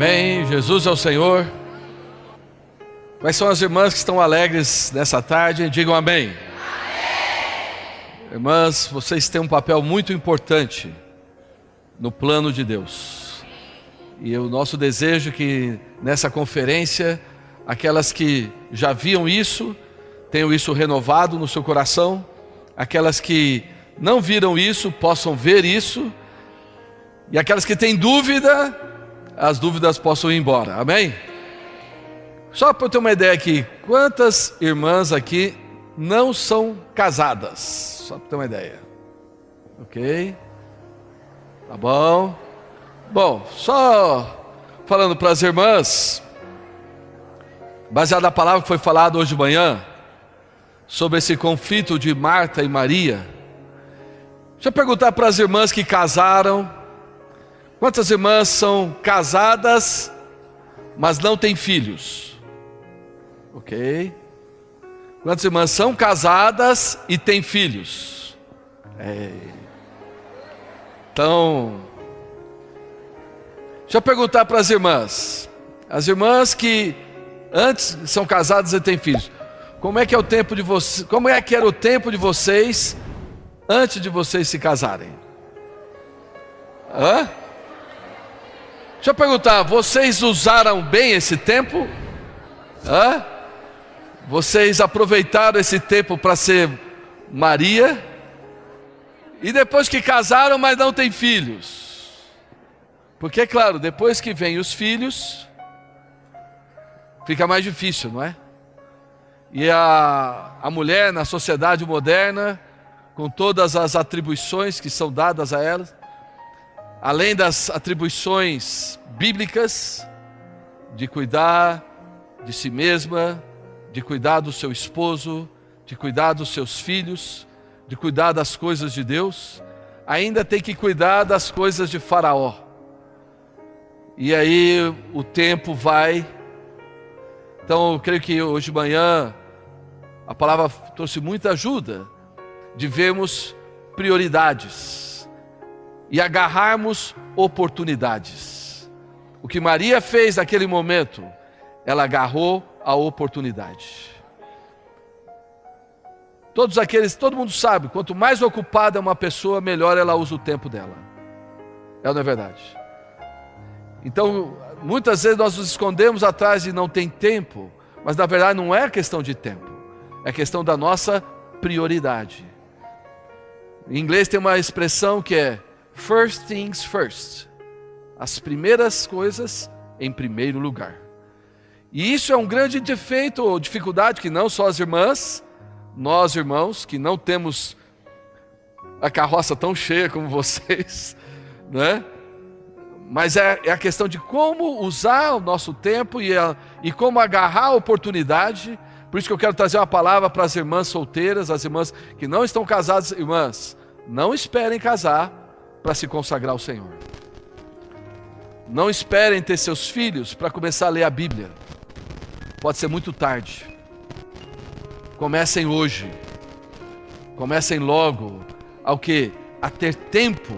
Amém. Jesus é o Senhor. Quais são as irmãs que estão alegres nessa tarde? Digam amém. Amém. Irmãs, vocês têm um papel muito importante no plano de Deus. E o nosso desejo é que nessa conferência, aquelas que já viam isso, tenham isso renovado no seu coração. Aquelas que não viram isso, possam ver isso. E aquelas que têm dúvida, as dúvidas possam ir embora. Amém? Só para eu ter uma ideia aqui, quantas irmãs aqui não são casadas? Só para ter uma ideia. Ok? Tá bom? Bom, só falando para as irmãs, baseado na palavra que foi falada hoje de manhã, sobre esse conflito de Marta e Maria. Deixa eu perguntar para as irmãs que casaram, quantas irmãs são casadas, mas não têm filhos? Ok. Quantas irmãs são casadas e têm filhos? Então, deixa eu perguntar para as irmãs que antes são casadas e têm filhos. Como é que é o tempo de vocês? Como é que era o tempo de vocês antes de vocês se casarem? Deixa eu perguntar, vocês usaram bem esse tempo? Vocês aproveitaram esse tempo para ser Maria? E depois que casaram, mas não têm filhos? Porque é claro, depois que vem os filhos, fica mais difícil, não é? E a mulher na sociedade moderna, com todas as atribuições que são dadas a ela, além das atribuições bíblicas, de cuidar de si mesma, de cuidar do seu esposo, de cuidar dos seus filhos, de cuidar das coisas de Deus, ainda tem que cuidar das coisas de Faraó. E aí o tempo vai. Então eu creio que hoje de manhã a palavra trouxe muita ajuda de vermos prioridades e agarrarmos oportunidades. O que Maria fez naquele momento, ela agarrou a oportunidade. Todo mundo sabe, quanto mais ocupada é uma pessoa, melhor ela usa o tempo dela. Não é verdade? Então, muitas vezes nós nos escondemos atrás de não tem tempo, mas na verdade não é questão de tempo, é questão da nossa prioridade. Em inglês tem uma expressão que é first things first. As primeiras coisas em primeiro lugar. E isso é um grande defeito ou dificuldade que não só as irmãs, nós irmãos, que não temos a carroça tão cheia como vocês, né? Mas é a questão de como usar o nosso tempo e como agarrar a oportunidade. Por isso que eu quero trazer uma palavra para as irmãs solteiras, as irmãs que não estão casadas. Irmãs, não esperem casar para se consagrar ao Senhor. Não esperem ter seus filhos para começar a ler a Bíblia. Pode ser muito tarde. Comecem hoje. Comecem logo a ter tempo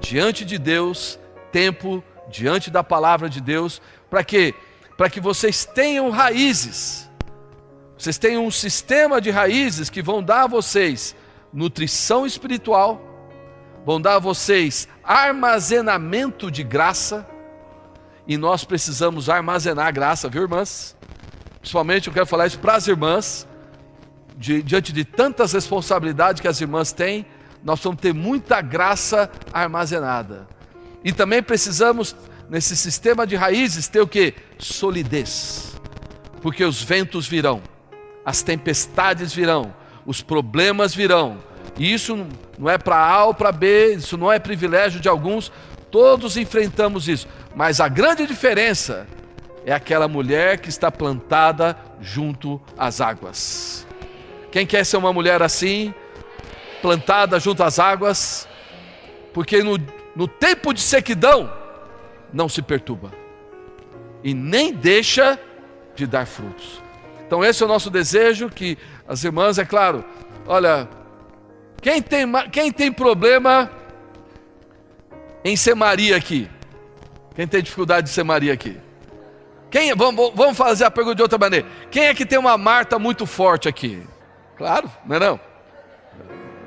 diante de Deus, tempo diante da palavra de Deus, para quê? Para que vocês tenham raízes. Vocês tenham um sistema de raízes que vão dar a vocês nutrição espiritual, vão dar a vocês armazenamento de graça, e nós precisamos armazenar graça, viu, irmãs? Principalmente eu quero falar isso para as irmãs, diante de tantas responsabilidades que as irmãs têm, nós vamos ter muita graça armazenada. E também precisamos, nesse sistema de raízes, ter o quê? Solidez. Porque os ventos virão, as tempestades virão, os problemas virão. E isso não é para A ou para B, isso não é privilégio de alguns, todos enfrentamos isso. Mas a grande diferença é aquela mulher que está plantada junto às águas. Quem quer ser uma mulher assim, plantada junto às águas? Porque no tempo de sequidão, não se perturba. E nem deixa de dar frutos. Então esse é o nosso desejo, que as irmãs, é claro, olha, quem tem problema em ser Maria aqui? Quem tem dificuldade de ser Maria aqui? Vamos fazer a pergunta de outra maneira. Quem é que tem uma Marta muito forte aqui? Claro, não é não?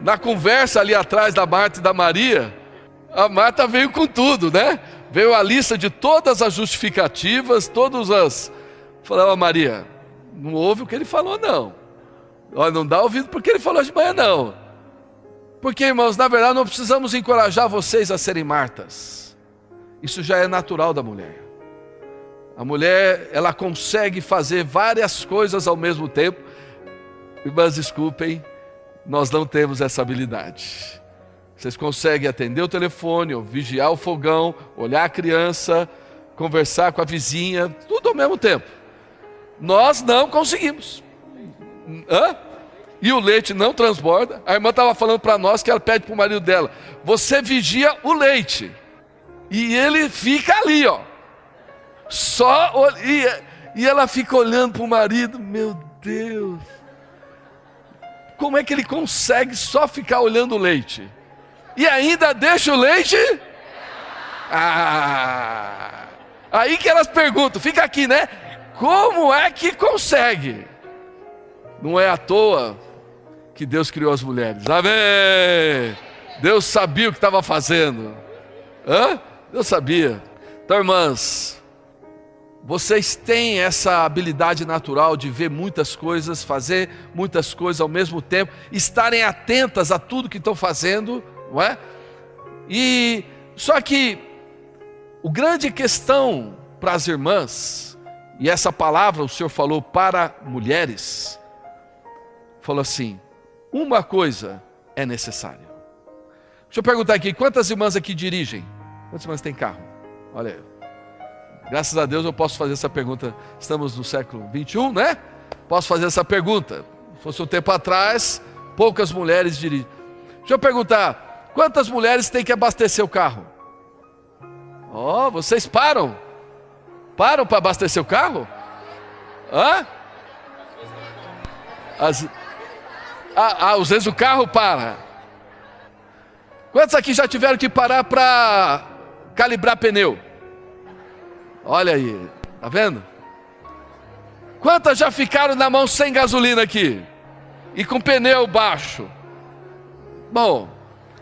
Na conversa ali atrás da Marta e da Maria, a Marta veio com tudo, né? Veio a lista de todas as justificativas, todas as... Falava, Maria, não ouve o que ele falou não. Olha, não dá ouvido porque ele falou de manhã não. Porque, irmãos, na verdade não precisamos encorajar vocês a serem Martas. Isso já é natural da mulher. A mulher, ela consegue fazer várias coisas ao mesmo tempo. Irmãs, desculpem, nós não temos essa habilidade. Vocês conseguem atender o telefone, ou vigiar o fogão, olhar a criança, conversar com a vizinha, tudo ao mesmo tempo. Nós não conseguimos. E o leite não transborda. A irmã estava falando para nós que ela pede para o marido dela: você vigia o leite, e ele fica ali, ó. E ela fica olhando para o marido. Meu Deus, como é que ele consegue só ficar olhando o leite? E ainda deixa o leite? Aí que elas perguntam, fica aqui, né? Como é que consegue? Não é à toa que Deus criou as mulheres. Amém! Deus sabia o que estava fazendo. Deus sabia. Então, irmãs, vocês têm essa habilidade natural de ver muitas coisas, fazer muitas coisas ao mesmo tempo, estarem atentas a tudo que estão fazendo, não é? E só que o grande questão para as irmãs, e essa palavra o Senhor falou para mulheres, falou assim: uma coisa é necessária. Deixa eu perguntar aqui, quantas irmãs aqui dirigem? Quantas irmãs têm carro? Olha aí. Graças a Deus eu posso fazer essa pergunta. Estamos no século 21, né? Posso fazer essa pergunta. Se fosse um tempo atrás, poucas mulheres dirigem. Deixa eu perguntar, quantas mulheres têm que abastecer o carro? Vocês param? Param para abastecer o carro? Às vezes o carro para. Quantos aqui já tiveram que parar para calibrar pneu? Olha aí, tá vendo? Quantas já ficaram na mão sem gasolina aqui? E com pneu baixo? Bom,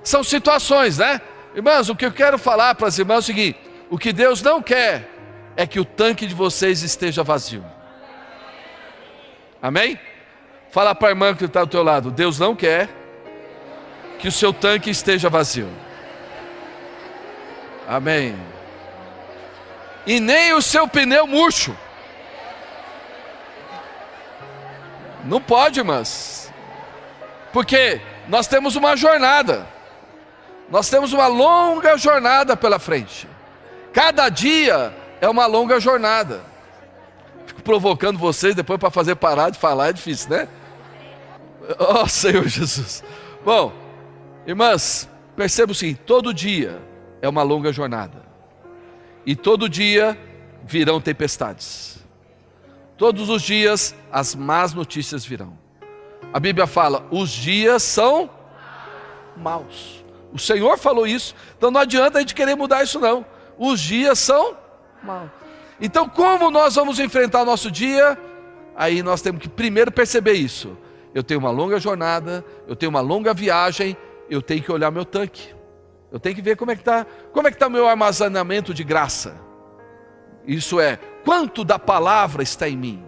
são situações, né? Irmãos, o que eu quero falar para as irmãs é o seguinte: o que Deus não quer é que o tanque de vocês esteja vazio. Amém? Fala para a irmã que está do teu lado: Deus não quer que o seu tanque esteja vazio. Amém. E nem o seu pneu murcho. Não pode, irmãs. Porque nós temos uma jornada. Nós temos uma longa jornada pela frente. Cada dia é uma longa jornada. Fico provocando vocês depois para fazer parar de falar, é difícil, né? Oh, Senhor Jesus. Bom, irmãs, perceba o seguinte: todo dia é uma longa jornada. E todo dia virão tempestades. Todos os dias as más notícias virão. A Bíblia fala: os dias são maus. O Senhor falou isso. Então não adianta a gente querer mudar isso não. Os dias são maus. Então como nós vamos enfrentar o nosso dia? Aí nós temos que primeiro perceber isso. Eu tenho uma longa jornada, eu tenho uma longa viagem, eu tenho que olhar meu tanque. Eu tenho que ver como é que está o meu armazenamento de graça. Isso é, quanto da palavra está em mim?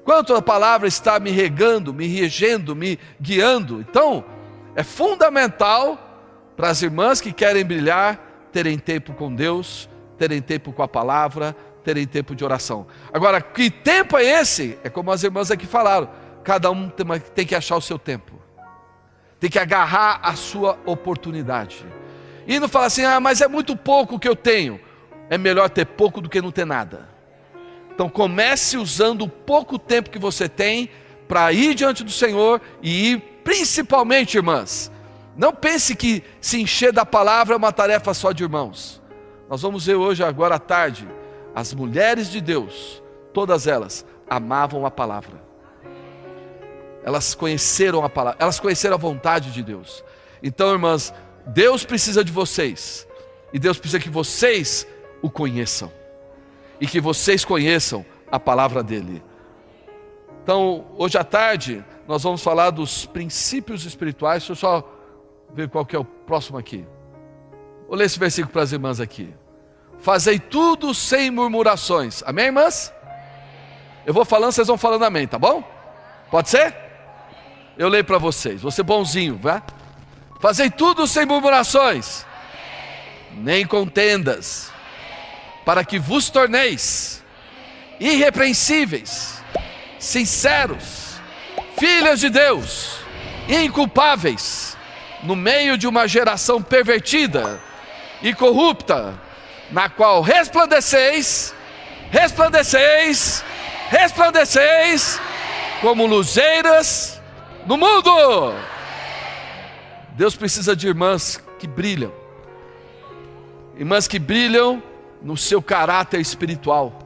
Quanto da palavra está me regando, me regendo, me guiando? Então, é fundamental para as irmãs que querem brilhar, terem tempo com Deus, terem tempo com a palavra, terem tempo de oração. Agora, que tempo é esse? É como as irmãs aqui falaram, cada um tem que achar o seu tempo. Tem que agarrar a sua oportunidade. E não fala assim: mas é muito pouco que eu tenho. É melhor ter pouco do que não ter nada. Então comece usando o pouco tempo que você tem para ir diante do Senhor e ir, principalmente, irmãs, não pense que se encher da palavra é uma tarefa só de irmãos. Nós vamos ver hoje, agora à tarde, as mulheres de Deus, todas elas amavam a palavra. Elas conheceram a palavra, elas conheceram a vontade de Deus. Então, irmãs, Deus precisa de vocês, e Deus precisa que vocês o conheçam. e que vocês conheçam a palavra dele. Então, hoje à tarde, nós vamos falar dos princípios espirituais. Deixa eu só ver qual que é o próximo aqui. Vou ler esse versículo para as irmãs aqui. Fazei tudo sem murmurações. Amém, irmãs? Eu vou falando, vocês vão falando amém, tá bom? Pode ser? Eu leio para vocês. Vou ser bonzinho, vai? Fazei tudo sem murmurações, nem contendas, para que vos torneis irrepreensíveis, sinceros, filhas de Deus, inculpáveis, no meio de uma geração pervertida e corrupta, na qual resplandeceis como luzeiras no mundo. Deus precisa de irmãs que brilham no seu caráter espiritual,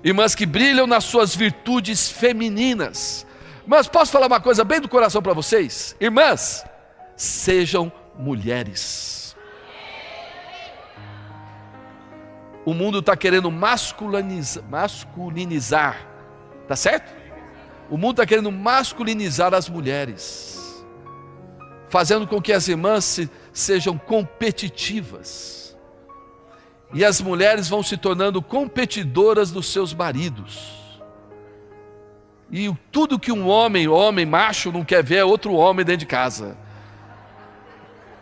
irmãs que brilham nas suas virtudes femininas. Mas posso falar uma coisa bem do coração para vocês? Irmãs, sejam mulheres. O mundo está querendo masculinizar, tá certo? O mundo está querendo masculinizar as mulheres, fazendo com que as irmãs sejam competitivas, e as mulheres vão se tornando competidoras dos seus maridos. E tudo que um homem macho não quer ver é outro homem dentro de casa.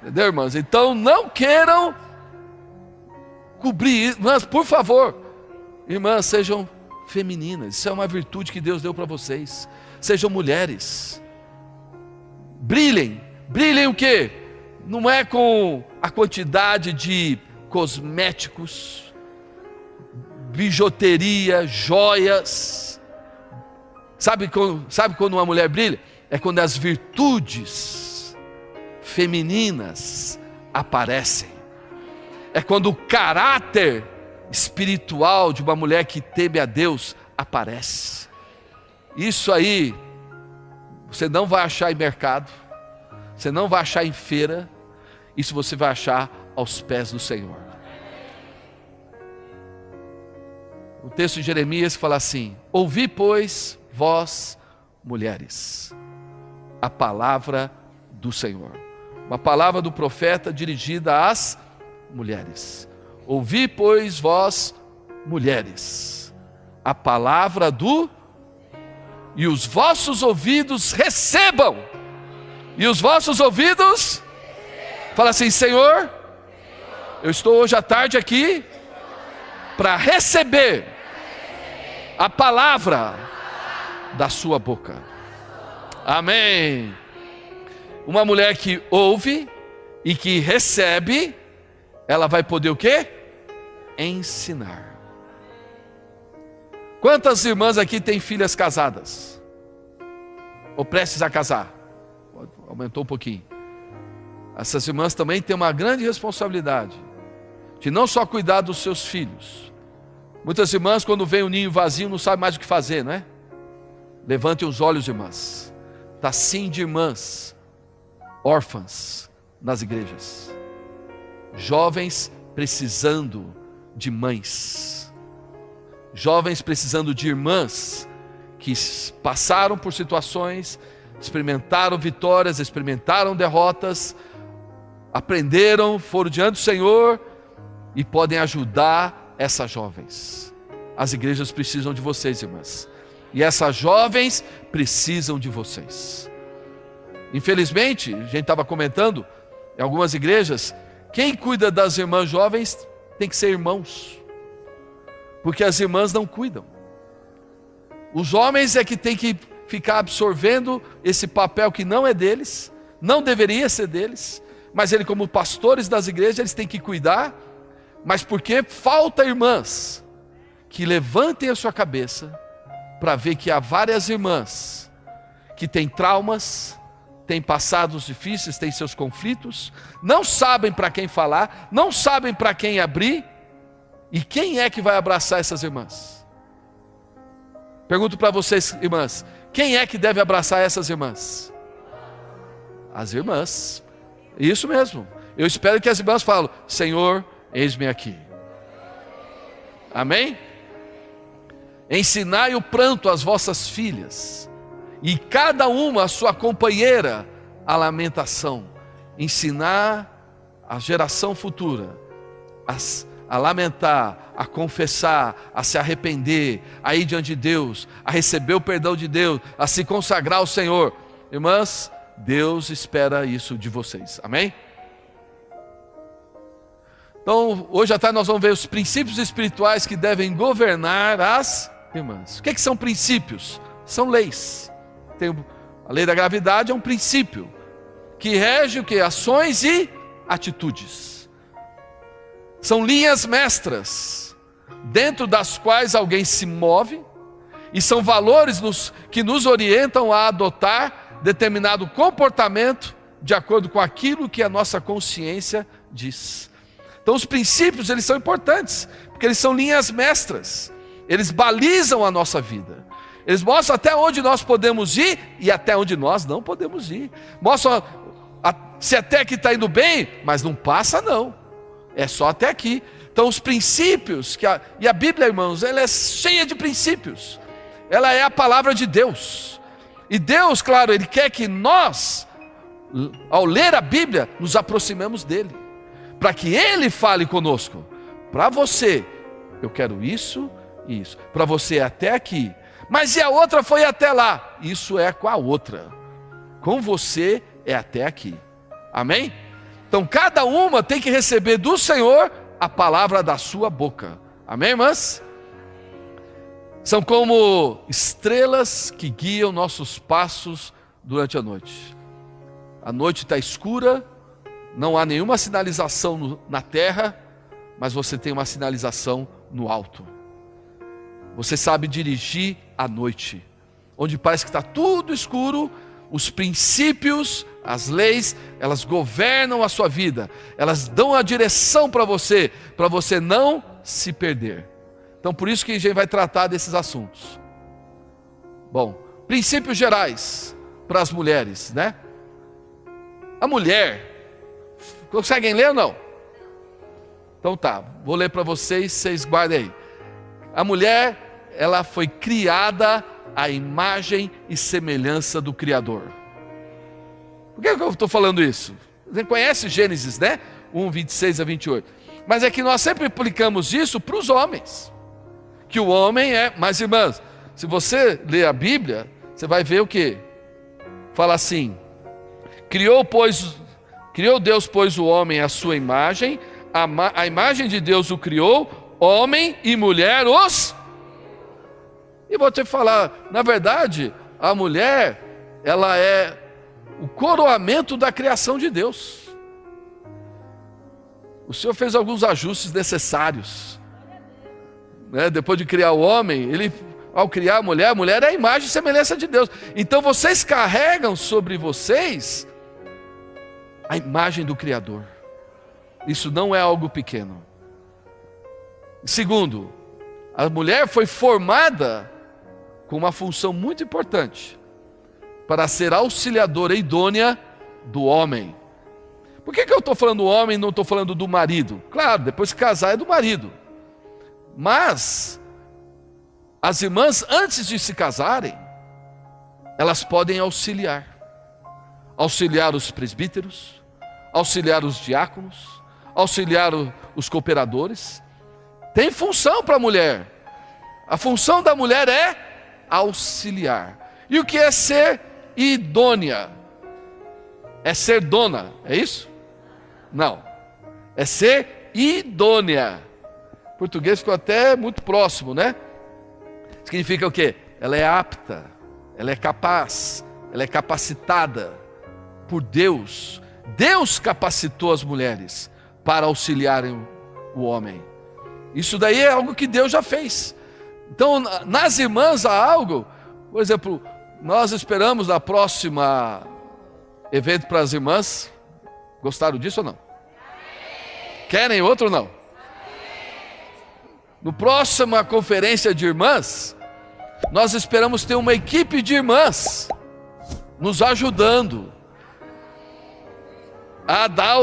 Entendeu, irmãs? Então não queiram cobrir, irmãs, por favor, irmãs, sejam femininas. Isso é uma virtude que Deus deu para vocês. Sejam mulheres. Brilhem o quê? Não é com a quantidade de cosméticos, bijuteria, joias. Sabe quando uma mulher brilha? É quando as virtudes femininas aparecem. É quando o caráter espiritual de uma mulher que teme a Deus aparece. Isso aí você não vai achar em mercado, você não vai achar em feira, isso você vai achar aos pés do Senhor. O texto de Jeremias fala assim: ouvi, pois, vós, mulheres, a palavra do Senhor. Uma palavra do profeta dirigida às mulheres. Ouvi, pois, vós, mulheres, a palavra do... E os vossos ouvidos recebam. E os vossos ouvidos... Fala assim: Senhor, eu estou hoje à tarde aqui para receber a palavra da sua boca. Amém. Uma mulher que ouve e que recebe, ela vai poder o quê? Ensinar. Quantas irmãs aqui têm filhas casadas? Ou prestes a casar? Aumentou um pouquinho. Essas irmãs também têm uma grande responsabilidade de não só cuidar dos seus filhos. Muitas irmãs, quando vem o ninho vazio, não sabem mais o que fazer, não é? Levantem os olhos, irmãs. Está sim de irmãs órfãs nas igrejas. Jovens precisando de mães. Jovens precisando de irmãs que passaram por situações, experimentaram vitórias, experimentaram derrotas, aprenderam, foram diante do Senhor e podem ajudar essas jovens. As igrejas precisam de vocês, irmãs. E essas jovens precisam de vocês. Infelizmente, a gente estava comentando, em algumas igrejas, quem cuida das irmãs jovens tem que ser irmãos, porque as irmãs não cuidam. Os homens é que tem que ficar absorvendo esse papel que não é deles, não deveria ser deles, mas ele, como pastores das igrejas, eles têm que cuidar. Mas porque falta irmãs que levantem a sua cabeça para ver que há várias irmãs que têm traumas, têm passados difíceis, têm seus conflitos, não sabem para quem falar, não sabem para quem abrir. E quem é que vai abraçar essas irmãs? Pergunto para vocês, irmãs, quem é que deve abraçar essas irmãs? As irmãs. Isso mesmo. Eu espero que as irmãs falem: Senhor, eis-me aqui. Amém? Ensinai o pranto às vossas filhas, e cada uma a sua companheira a lamentação. Ensinar a geração futura a lamentar, a confessar, a se arrepender, a ir diante de Deus, a receber o perdão de Deus, a se consagrar ao Senhor. Irmãs, Deus espera isso de vocês. Amém? Então, hoje à tarde nós vamos ver os princípios espirituais que devem governar as irmãs. O que são princípios? São leis. A lei da gravidade é um princípio que rege o que? Ações e atitudes. São linhas mestras, dentro das quais alguém se move, e são valores que nos orientam a adotar determinado comportamento de acordo com aquilo que a nossa consciência diz. Então os princípios, eles são importantes, porque eles são linhas mestras, eles balizam a nossa vida, eles mostram até onde nós podemos ir e até onde nós não podemos ir, mostram se até aqui está indo bem, mas não passa não, é só até aqui. Então os princípios, e a Bíblia, irmãos, ela é cheia de princípios, ela é a palavra de Deus, e Deus, claro, Ele quer que nós, ao ler a Bíblia, nos aproximemos dEle, para que Ele fale conosco. Para você, eu quero isso e isso. Para você é até aqui. Mas e a outra foi até lá? Isso é com a outra. Com você é até aqui. Amém? Então cada uma tem que receber do Senhor a palavra da sua boca. Amém, irmãs? São como estrelas que guiam nossos passos durante a noite. A noite está escura, não há nenhuma sinalização na terra, mas você tem uma sinalização no alto. Você sabe dirigir à noite, onde parece que está tudo escuro. Os princípios, as leis, elas governam a sua vida, elas dão a direção para você não se perder. Então por isso que a gente vai tratar desses assuntos. Bom, princípios gerais para as mulheres, né? A mulher, conseguem ler ou não? Então tá, vou ler para vocês, vocês guardem aí. A mulher, ela foi criada à imagem e semelhança do Criador. Por que eu estou falando isso? Você conhece Gênesis, né? 1, 26 a 28. Mas é que nós sempre aplicamos isso para os homens. Que o homem é, mas irmãs, se você ler a Bíblia, você vai ver o que? Fala assim: criou Deus, pois, o homem à sua imagem, a imagem de Deus o criou, homem e mulher os... E vou te falar, na verdade, a mulher, ela é o coroamento da criação de Deus. O Senhor fez alguns ajustes necessários, né? Depois de criar o homem, Ele, ao criar a mulher é a imagem e semelhança de Deus. Então vocês carregam sobre vocês a imagem do Criador. Isso não é algo pequeno. Segundo, a mulher foi formada com uma função muito importante, para ser auxiliadora idônea do homem. Por que eu estou falando do homem e não estou falando do marido? Claro, depois que casar é do marido. Mas as irmãs, antes de se casarem, elas podem auxiliar os presbíteros, auxiliar os diáconos, auxiliar os cooperadores. Tem função para a mulher. A função da mulher é auxiliar. E o que é ser idônea? É ser dona, é isso? Não, é ser idônea. O português ficou até muito próximo, né? Significa o quê? Ela é apta, ela é capaz, ela é capacitada por Deus. Deus capacitou as mulheres para auxiliarem o homem. Isso daí é algo que Deus já fez. Então, nas irmãs há algo, por exemplo, nós esperamos na próxima evento para as irmãs. Gostaram disso ou não? Querem outro ou não? No próxima conferência de irmãs, nós esperamos ter uma equipe de irmãs nos ajudando a dar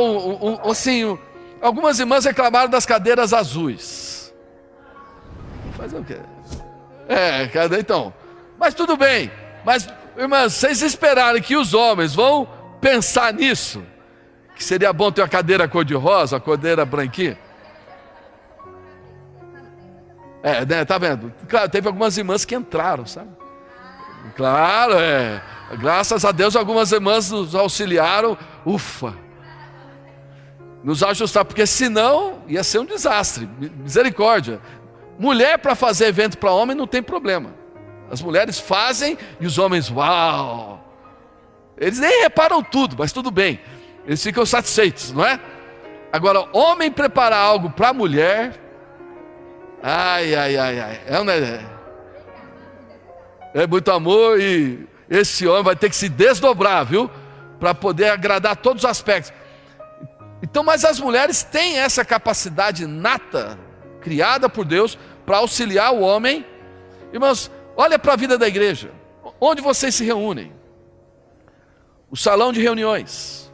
assim, algumas irmãs reclamaram das cadeiras azuis. Fazer o quê? Cadê então? Mas tudo bem. Mas, irmãs, vocês esperarem que os homens vão pensar nisso? Que seria bom ter uma cadeira cor-de-rosa, uma cadeira branquinha? Né, tá vendo? Claro, teve algumas irmãs que entraram, sabe? Claro, graças a Deus algumas irmãs nos auxiliaram. Ufa! Nos ajustar, porque senão ia ser um desastre. Misericórdia. Mulher para fazer evento para homem não tem problema. As mulheres fazem e os homens, uau! Eles nem reparam tudo, mas tudo bem. Eles ficam satisfeitos, não é? Agora, homem preparar algo para a mulher, ai. É muito amor e esse homem vai ter que se desdobrar, viu? Para poder agradar todos os aspectos. Então, mas as mulheres têm essa capacidade nata, criada por Deus, para auxiliar o homem. Irmãos, olha para a vida da igreja. Onde vocês se reúnem? O salão de reuniões,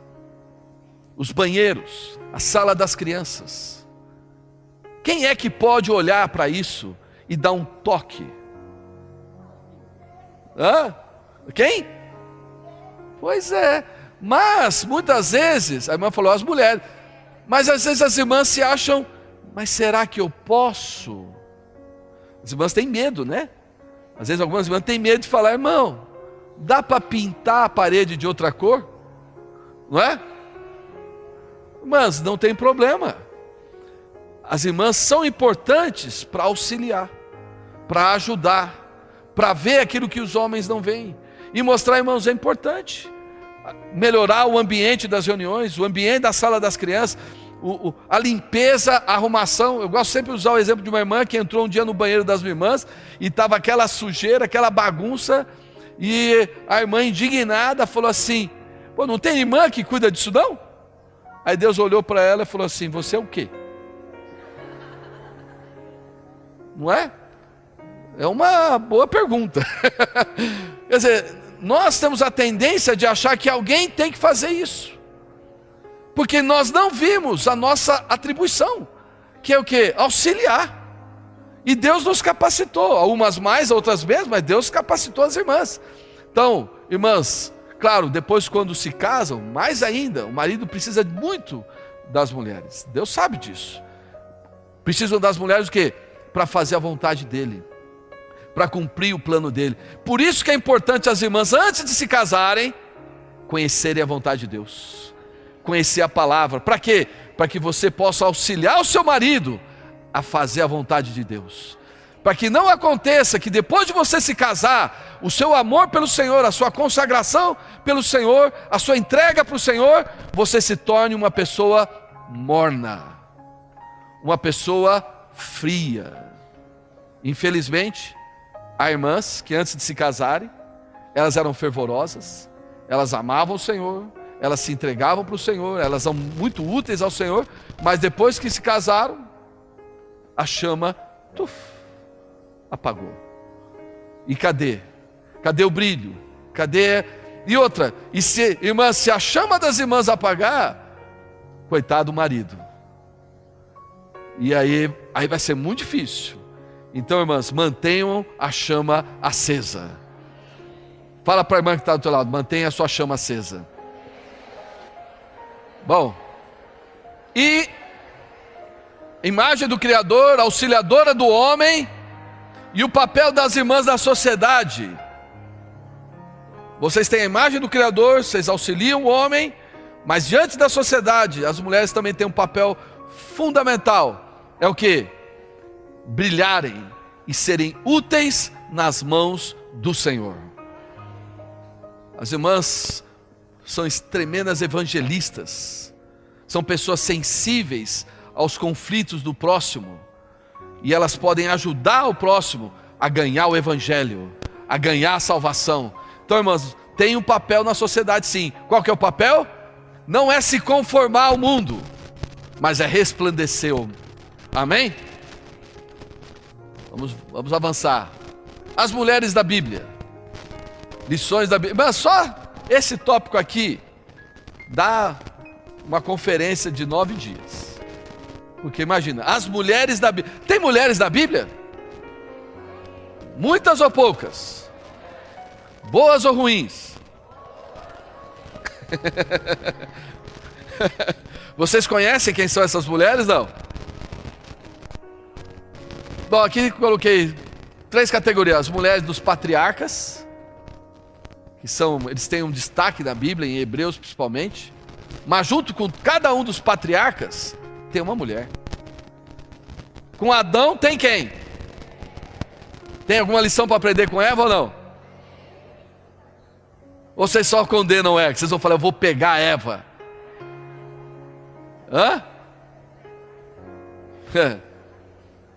os banheiros, a sala das crianças. Quem é que pode olhar para isso e dar um toque? Quem? Pois é. Mas, muitas vezes, a irmã falou, as mulheres, mas às vezes as irmãs se acham, mas será que eu posso? As irmãs têm medo, né? Às vezes algumas irmãs têm medo de falar, irmão, dá para pintar a parede de outra cor? Não é? Mas não tem problema. As irmãs são importantes para auxiliar, para ajudar, para ver aquilo que os homens não veem. E mostrar, irmãos, é importante. Melhorar o ambiente das reuniões, o ambiente da sala das crianças, a limpeza, a arrumação. Eu gosto sempre de usar o exemplo de uma irmã que entrou um dia no banheiro das irmãs e estava aquela sujeira, aquela bagunça, e a irmã indignada falou assim, pô, não tem irmã que cuida disso não? Aí Deus olhou para ela e falou assim, você é o quê? Não é? É uma boa pergunta. Quer dizer, nós temos a tendência de achar que alguém tem que fazer isso, porque nós não vimos a nossa atribuição, que é o quê? Auxiliar. E Deus nos capacitou, umas mais, outras menos, mas Deus capacitou as irmãs. Então, irmãs, claro, depois quando se casam, mais ainda, o marido precisa muito das mulheres. Deus sabe disso. Precisam das mulheres o quê? Para fazer a vontade dele, para cumprir o plano dele. Por isso que é importante as irmãs, antes de se casarem, conhecerem a vontade de Deus, conhecer a palavra. Para quê? Para que você possa auxiliar o seu marido a fazer a vontade de Deus. Para que não aconteça que depois de você se casar, o seu amor pelo Senhor, a sua consagração pelo Senhor, a sua entrega para o Senhor, você se torne uma pessoa morna, uma pessoa fria. Infelizmente, há irmãs que antes de se casarem, elas eram fervorosas, elas amavam o Senhor, elas se entregavam para o Senhor, elas são muito úteis ao Senhor, mas depois que se casaram, a chama apagou. E cadê? Cadê o brilho? Cadê? E outra, irmã, se a chama das irmãs apagar, coitado do marido. E aí vai ser muito difícil. Então, irmãs, mantenham a chama acesa. Fala para a irmã que está do teu lado, mantenha a sua chama acesa. Bom, e imagem do Criador, auxiliadora do homem, e o papel das irmãs na sociedade. Vocês têm a imagem do Criador, vocês auxiliam o homem, mas diante da sociedade, as mulheres também têm um papel fundamental. É o que? Brilharem e serem úteis nas mãos do Senhor. As irmãs são tremendas evangelistas, são pessoas sensíveis aos conflitos do próximo, e elas podem ajudar o próximo a ganhar o evangelho, a ganhar a salvação. Então, irmãs, tem um papel na sociedade sim. Qual que é o papel? Não é se conformar ao mundo, mas é resplandecer. Amém? Vamos avançar. As mulheres da Bíblia, lições da Bíblia. Mas só esse tópico aqui dá uma conferência de 9 dias. Porque imagina, as mulheres da Bíblia. Tem mulheres da Bíblia? Muitas ou poucas? Boas ou ruins? Vocês conhecem quem são essas mulheres, não? Bom, aqui coloquei 3 categorias. As mulheres dos patriarcas, eles têm um destaque na Bíblia, em Hebreus principalmente. Mas junto com cada um dos patriarcas, tem uma mulher. Com Adão tem quem? Tem alguma lição para aprender com Eva ou não? Ou vocês só condenam Eva? Vocês vão falar, eu vou pegar Eva. Hã?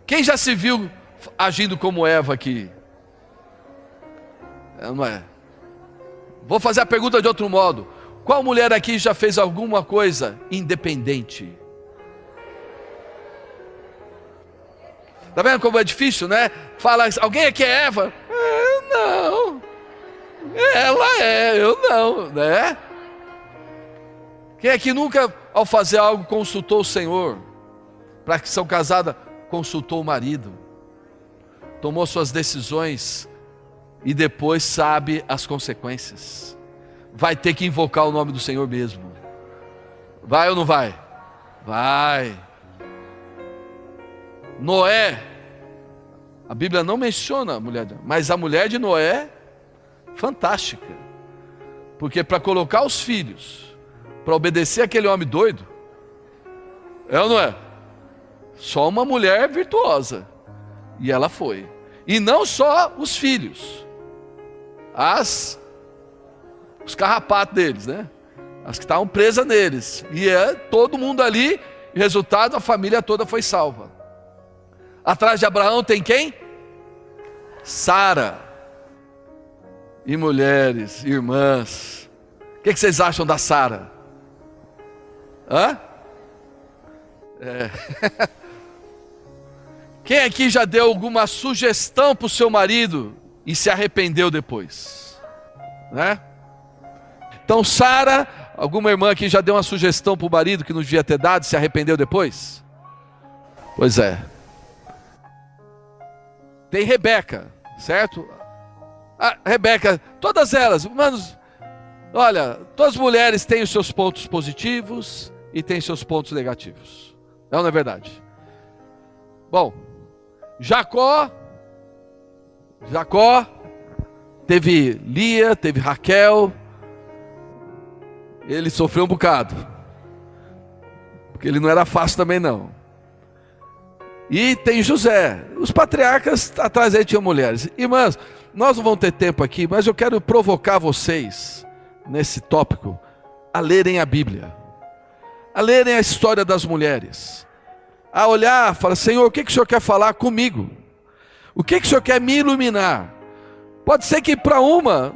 Quem já se viu agindo como Eva aqui? Não é? Vou fazer a pergunta de outro modo. Qual mulher aqui já fez alguma coisa independente? Tá vendo como é difícil, né? Fala, alguém aqui é Eva? Não. Ela é, eu não, né? Quem aqui nunca, ao fazer algo, consultou o Senhor? Para que são casada, consultou o marido, tomou suas decisões e depois sabe as consequências. Vai ter que invocar o nome do Senhor mesmo. Vai ou não vai? Vai. Noé, a Bíblia não menciona a mulher, mas a mulher de Noé, fantástica. Porque para colocar os filhos, para obedecer aquele homem doido, é ou não é? Só uma mulher virtuosa. E ela foi. E não só os filhos, os carrapatos deles, né? As que estavam presas neles. E todo mundo ali, e resultado, a família toda foi salva. Atrás de Abraão tem quem? Sara. E mulheres, irmãs. O que vocês acham da Sara? Hã? Quem aqui já deu alguma sugestão para o seu marido e se arrependeu depois? Né? Então Sara, alguma irmã aqui já deu uma sugestão para o marido que não devia ter dado e se arrependeu depois? Pois é. Tem Rebeca, certo? A Rebeca, todas elas, manos, olha, todas as mulheres têm os seus pontos positivos e têm seus pontos negativos. Não é verdade? Bom, Jacó teve Lia, teve Raquel. Ele sofreu um bocado, porque ele não era fácil também não. E tem José. Os patriarcas atrás aí tinham mulheres. Irmãs, nós não vamos ter tempo aqui, mas eu quero provocar vocês nesse tópico a lerem a Bíblia, a lerem a história das mulheres, a olhar, falar, Senhor, o que o Senhor quer falar comigo? O que o Senhor quer me iluminar? Pode ser que para uma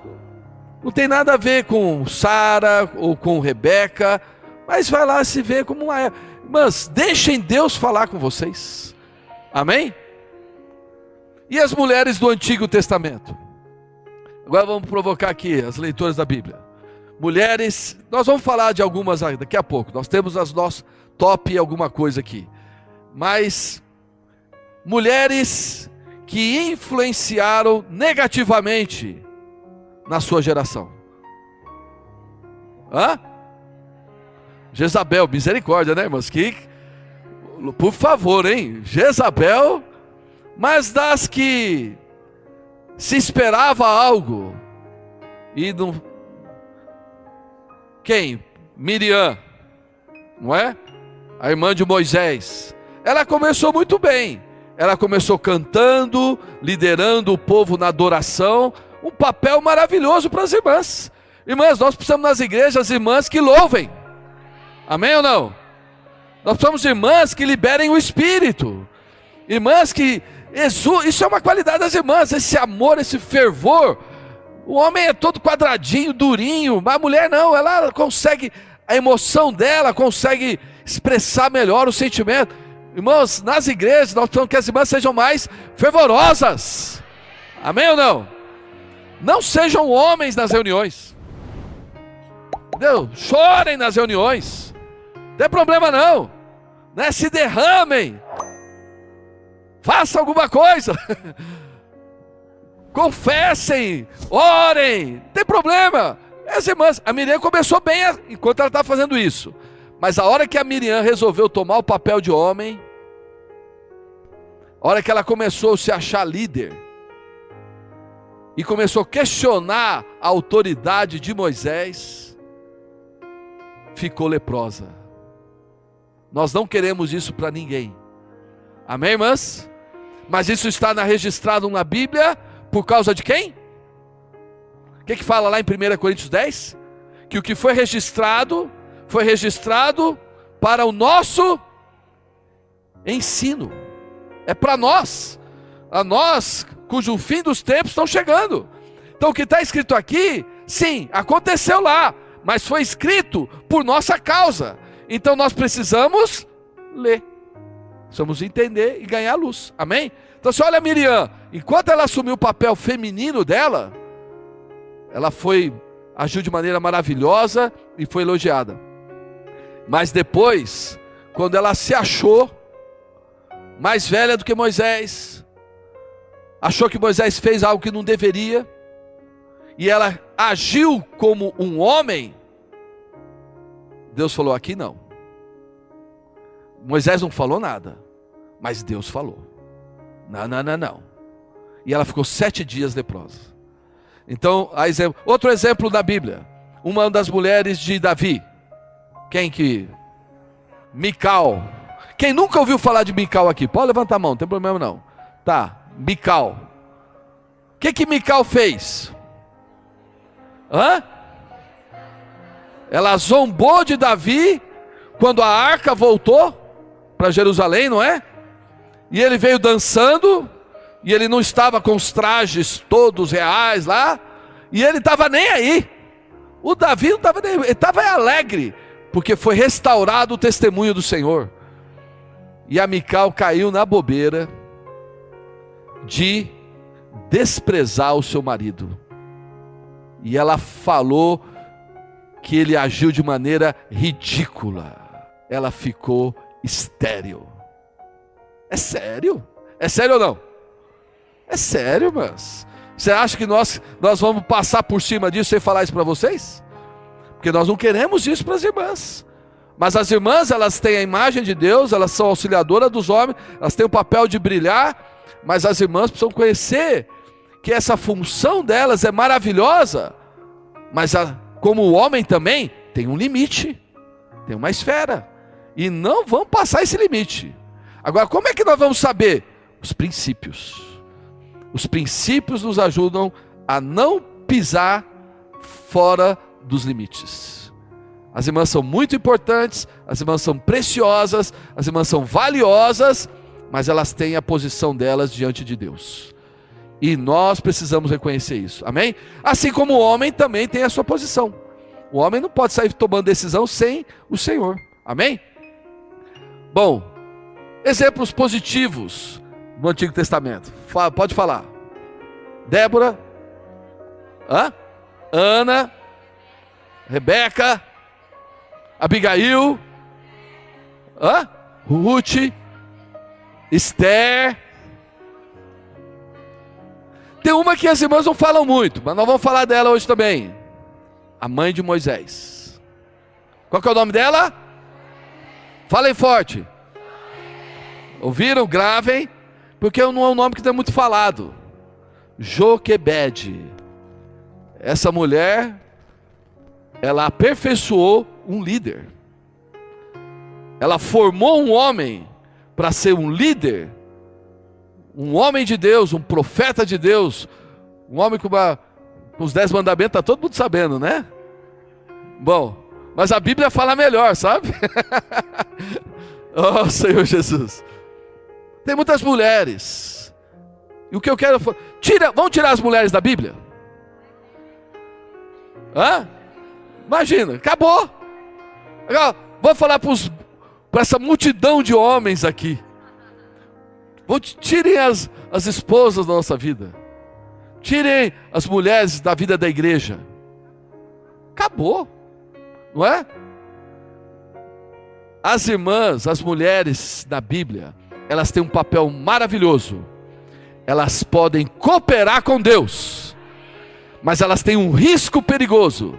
não tem nada a ver com Sara ou com Rebeca, mas vai lá se ver como uma... Mas deixem Deus falar com vocês. Amém? E as mulheres do Antigo Testamento? Agora vamos provocar aqui as leitoras da Bíblia. Mulheres, nós vamos falar de algumas daqui a pouco. Nós temos as nossas top alguma coisa aqui. Mas mulheres que influenciaram negativamente na sua geração. Jezabel, misericórdia, né, irmãos? Por favor, hein? Jezabel, mas das que se esperava algo e não. Quem? Miriam, não é? A irmã de Moisés. Ela começou muito bem. Ela começou cantando, liderando o povo na adoração. Um papel maravilhoso para as irmãs. Irmãs, nós precisamos nas igrejas irmãs que louvem. Amém ou não? Nós precisamos de irmãs que liberem o Espírito. Irmãs que isso é uma qualidade das irmãs. Esse amor, esse fervor. O homem é todo quadradinho, durinho. Mas a mulher não, ela consegue, a emoção dela consegue expressar melhor o sentimento. Irmãos, nas igrejas nós precisamos que as irmãs sejam mais fervorosas. Amém ou não? Não sejam homens nas reuniões. Entendeu? Chorem nas reuniões. Não tem problema não. Né? Se derramem. Faça alguma coisa. confessem, orem, não tem problema. As irmãs, a Miriam começou bem enquanto ela estava fazendo isso, mas a hora que a Miriam resolveu tomar o papel de homem, a hora que ela começou a se achar líder, e começou a questionar a autoridade de Moisés, ficou leprosa. Nós não queremos isso para ninguém, amém, irmãs? Mas isso está registrado na Bíblia, por causa de quem? O que fala lá em 1 Coríntios 10? Que o que foi registrado para o nosso ensino. É para nós, a nós cujo fim dos tempos estão chegando. Então o que está escrito aqui, sim, aconteceu lá, mas foi escrito por nossa causa. Então nós precisamos ler, precisamos entender e ganhar luz, amém? Então você olha a Miriam, enquanto ela assumiu o papel feminino dela, ela agiu de maneira maravilhosa e foi elogiada. Mas depois, quando ela se achou mais velha do que Moisés, achou que Moisés fez algo que não deveria, e ela agiu como um homem, Deus falou: aqui não. Moisés não falou nada, mas Deus falou. Não. E ela ficou 7 dias leprosa. Então, outro exemplo da Bíblia, uma das mulheres de Davi. Mical. Quem nunca ouviu falar de Mical aqui? Pode levantar a mão, não tem problema não. Tá, Mical. O que Mical fez? Ela zombou de Davi quando a arca voltou para Jerusalém, não é? E ele veio dançando, e ele não estava com os trajes todos reais lá, e ele estava nem aí. O Davi não estava nem aí, ele estava alegre, porque foi restaurado o testemunho do Senhor. E a Mical caiu na bobeira de desprezar o seu marido, e ela falou que ele agiu de maneira ridícula. Ela ficou estéril. É sério? É sério ou não? É sério, mas você acha que nós vamos passar por cima disso sem falar isso para vocês? Porque nós não queremos isso para as irmãs. Mas as irmãs, elas têm a imagem de Deus, elas são auxiliadoras dos homens, elas têm o papel de brilhar, mas as irmãs precisam conhecer que essa função delas é maravilhosa, mas como o homem também tem um limite, tem uma esfera, e não vão passar esse limite. Agora, como é que nós vamos saber? Os princípios. Os princípios nos ajudam a não pisar fora dos limites. As irmãs são muito importantes, as irmãs são preciosas, as irmãs são valiosas, mas elas têm a posição delas diante de Deus. E nós precisamos reconhecer isso, amém? Assim como o homem também tem a sua posição. O homem não pode sair tomando decisão sem o Senhor, amém? Bom, exemplos positivos no Antigo Testamento. Pode falar. Débora, Ana, Rebeca, Abigail, Ruth, Esther. Tem uma que as irmãs não falam muito, mas nós vamos falar dela hoje também. A mãe de Moisés. Qual que é o nome dela? Falem forte. Ouviram? Gravem, porque não é um nome que tem muito falado. Joquebede. Essa mulher, ela aperfeiçoou um líder. Ela formou um homem para ser um líder, um homem de Deus, um profeta de Deus, um homem com os 10 mandamentos, está todo mundo sabendo, né? Bom, mas a Bíblia fala melhor, sabe? Oh, Senhor Jesus. Tem muitas mulheres. E o que eu quero... Vamos tirar as mulheres da Bíblia? Imagina, acabou. Agora, vou falar para essa multidão de homens aqui. Tirem as esposas da nossa vida. Tirem as mulheres da vida da igreja. Acabou. Não é? As irmãs, as mulheres da Bíblia, elas têm um papel maravilhoso. elas podem cooperar com Deus, mas elas têm um risco perigoso: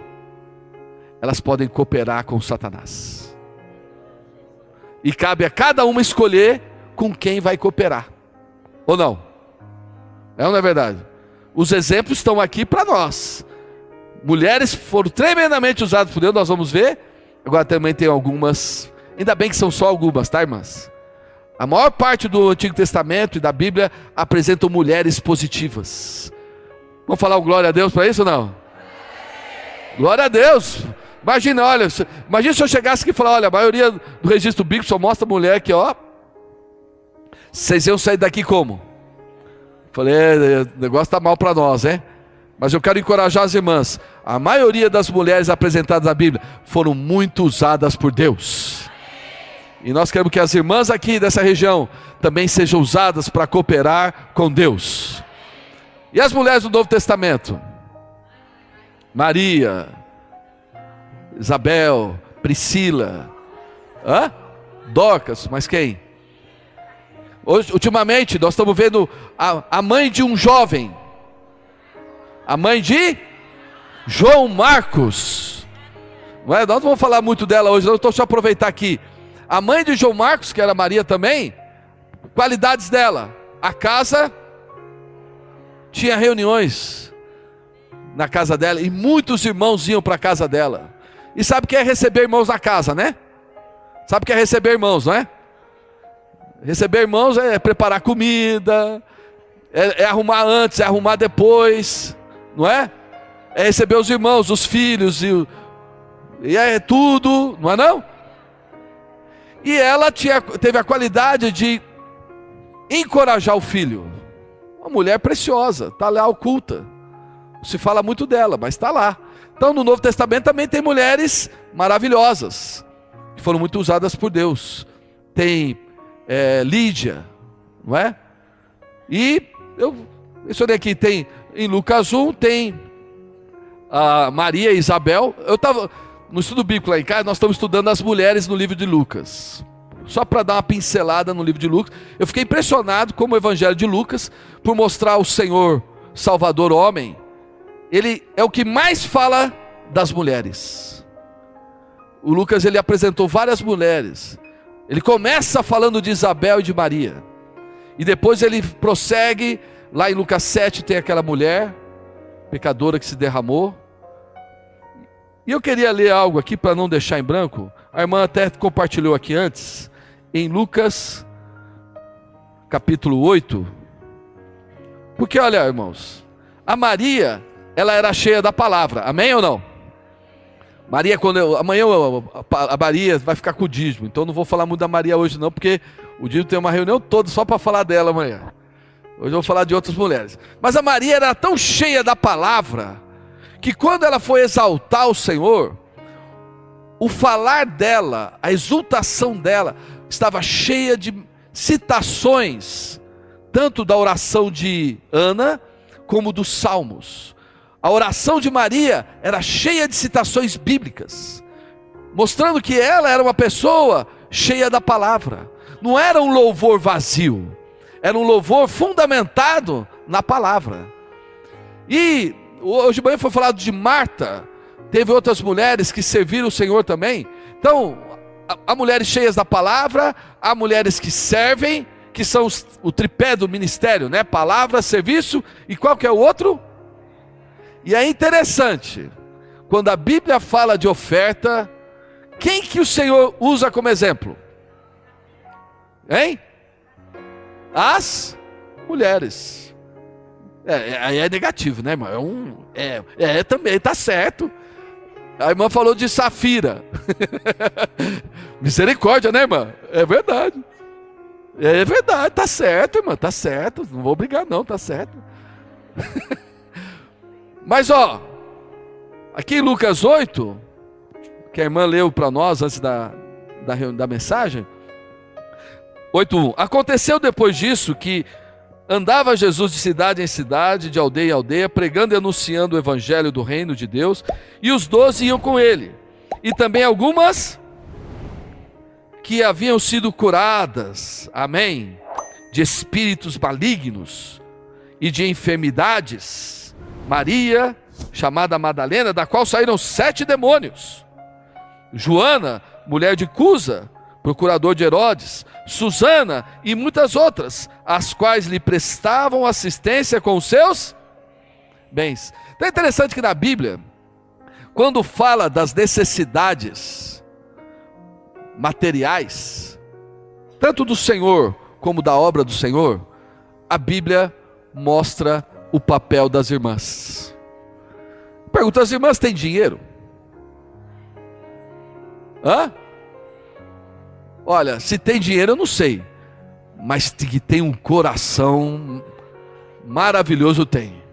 elas podem cooperar com Satanás. E cabe a cada uma escolher com quem vai cooperar, ou não? É ou não é verdade? Os exemplos estão aqui para nós. Mulheres foram tremendamente usadas por Deus, nós vamos ver. Agora também tem algumas, ainda bem que são só algumas, tá, irmãs? A maior parte do Antigo Testamento e da Bíblia apresentam mulheres positivas. Vamos falar um glória a Deus para isso ou não? Glória a Deus. Imagina, olha, imagina se eu chegasse aqui e falar: olha, a maioria do registro bíblico só mostra mulher aqui, ó. Vocês iam sair daqui como? Falei, o negócio está mal para nós, hein? Mas eu quero encorajar as irmãs. A maioria das mulheres apresentadas na Bíblia foram muito usadas por Deus. E nós queremos que as irmãs aqui dessa região também sejam usadas para cooperar com Deus. E as mulheres do Novo Testamento? Maria, Isabel, Priscila, Dorcas, mas quem? Hoje, ultimamente nós estamos vendo a mãe de um jovem, a mãe de João Marcos. Nós não vamos falar muito dela hoje, não, estou só aproveitar aqui. A mãe de João Marcos, que era Maria também, qualidades dela: a casa, tinha reuniões na casa dela, e muitos irmãos iam para a casa dela. E sabe o que é receber irmãos na casa, né? Sabe o que é receber irmãos, não é? Receber irmãos é preparar comida, é arrumar antes, é arrumar depois, não é? É receber os irmãos, os filhos, e é tudo, não é não? E ela teve a qualidade de encorajar o filho. Uma mulher preciosa, está lá oculta. Se fala muito dela, mas está lá. Então no Novo Testamento também tem mulheres maravilhosas, que foram muito usadas por Deus. Tem Lídia, não é? E eu mencionei aqui, tem em Lucas 1, tem a Maria e Isabel. Eu estava no estudo bíblico lá em casa, nós estamos estudando as mulheres no livro de Lucas. Só para dar uma pincelada no livro de Lucas, eu fiquei impressionado como o Evangelho de Lucas, por mostrar o Senhor Salvador homem, ele é o que mais fala das mulheres. O Lucas, ele apresentou várias mulheres. Ele começa falando de Isabel e de Maria, e depois ele prossegue, lá em Lucas 7 tem aquela mulher pecadora que se derramou. E eu queria ler algo aqui para não deixar em branco. A irmã até compartilhou aqui antes, em Lucas capítulo 8. Porque olha, irmãos, a Maria, ela era cheia da palavra, amém ou não? Maria, amanhã a Maria vai ficar com o dízimo, então não vou falar muito da Maria hoje não, porque o dízimo tem uma reunião toda só para falar dela amanhã. Hoje eu vou falar de outras mulheres. Mas a Maria era tão cheia da palavra, que quando ela foi exaltar o Senhor, o falar dela, a exultação dela, estava cheia de citações, tanto da oração de Ana, como dos salmos. A oração de Maria era cheia de citações bíblicas, mostrando que ela era uma pessoa cheia da palavra. Não era um louvor vazio, era um louvor fundamentado na palavra. E hoje de manhã foi falado de Marta, teve outras mulheres que serviram o Senhor também. Então, há mulheres cheias da palavra, há mulheres que servem, que são o tripé do ministério, né? Palavra, serviço, e qual que é o outro? E é interessante, quando a Bíblia fala de oferta, quem que o Senhor usa como exemplo? Hein? As mulheres. Aí é negativo, né, irmão? Também, está certo. A irmã falou de Safira. Misericórdia, né, irmã? É verdade. É verdade, está certo, irmã, está certo. Não vou brigar não, está certo. Mas aqui em Lucas 8, que a irmã leu para nós antes da mensagem, 8:1. Aconteceu depois disso que andava Jesus de cidade em cidade, de aldeia em aldeia, pregando e anunciando o evangelho do reino de Deus, e os 12 iam com ele, e também algumas que haviam sido curadas, amém, de espíritos malignos, e de enfermidades, Maria, chamada Madalena, da qual saíram 7 demônios, Joana, mulher de Cusa, procurador de Herodes, Susana e muitas outras, as quais lhe prestavam assistência com os seus bens. Então é interessante que na Bíblia, quando fala das necessidades materiais, tanto do Senhor como da obra do Senhor, a Bíblia mostra o papel das irmãs. Pergunta: as irmãs têm dinheiro? Hã? Olha, se tem dinheiro eu não sei, mas que tem um coração maravilhoso, tem.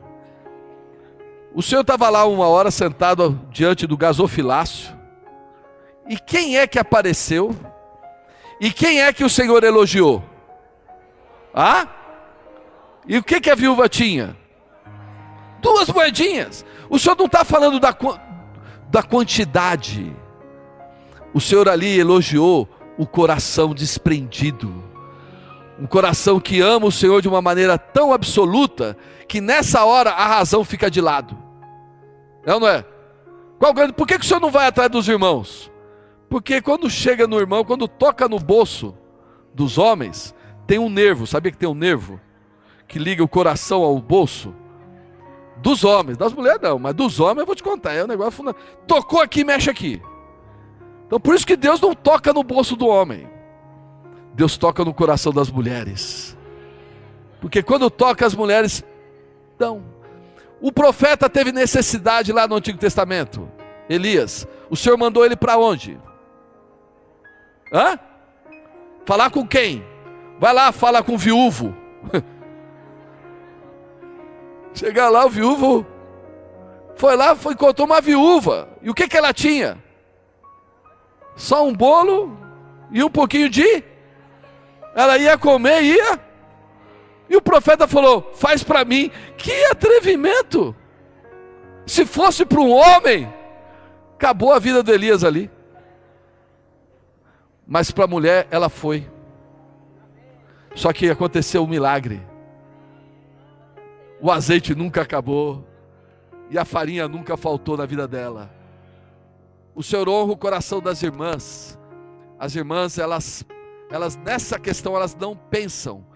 O senhor estava lá uma hora sentado diante do gasofilácio, e quem é que apareceu? E quem é que o Senhor elogiou? Ah? E o que a viúva tinha? 2 moedinhas. O senhor não está falando da quantidade. O senhor ali elogiou o coração desprendido, um coração que ama o Senhor de uma maneira tão absoluta, que nessa hora a razão fica de lado. É ou não é? Por que o senhor não vai atrás dos irmãos? Porque quando chega no irmão, quando toca no bolso dos homens, tem um nervo. Sabia que tem um nervo que liga o coração ao bolso? Dos homens, das mulheres não, mas dos homens eu vou te contar, é um negócio fundamental. Tocou aqui, mexe aqui. Então por isso que Deus não toca no bolso do homem, Deus toca no coração das mulheres, porque quando toca as mulheres, então, o profeta teve necessidade lá no Antigo Testamento, Elias, o Senhor mandou ele para onde? Hã? Falar com quem? Vai lá, fala com o viúvo. Chegar lá, o viúvo foi lá, encontrou uma viúva, e o que ela tinha? Só um bolo e um pouquinho de... Ela ia comer, e o profeta falou: faz para mim. Que atrevimento! Se fosse para um homem, acabou a vida de Elias ali. Mas para a mulher, ela foi. Só que aconteceu um milagre. O azeite nunca acabou, e a farinha nunca faltou na vida dela. O Senhor honra o coração das irmãs. As irmãs, elas nessa questão, elas não pensam,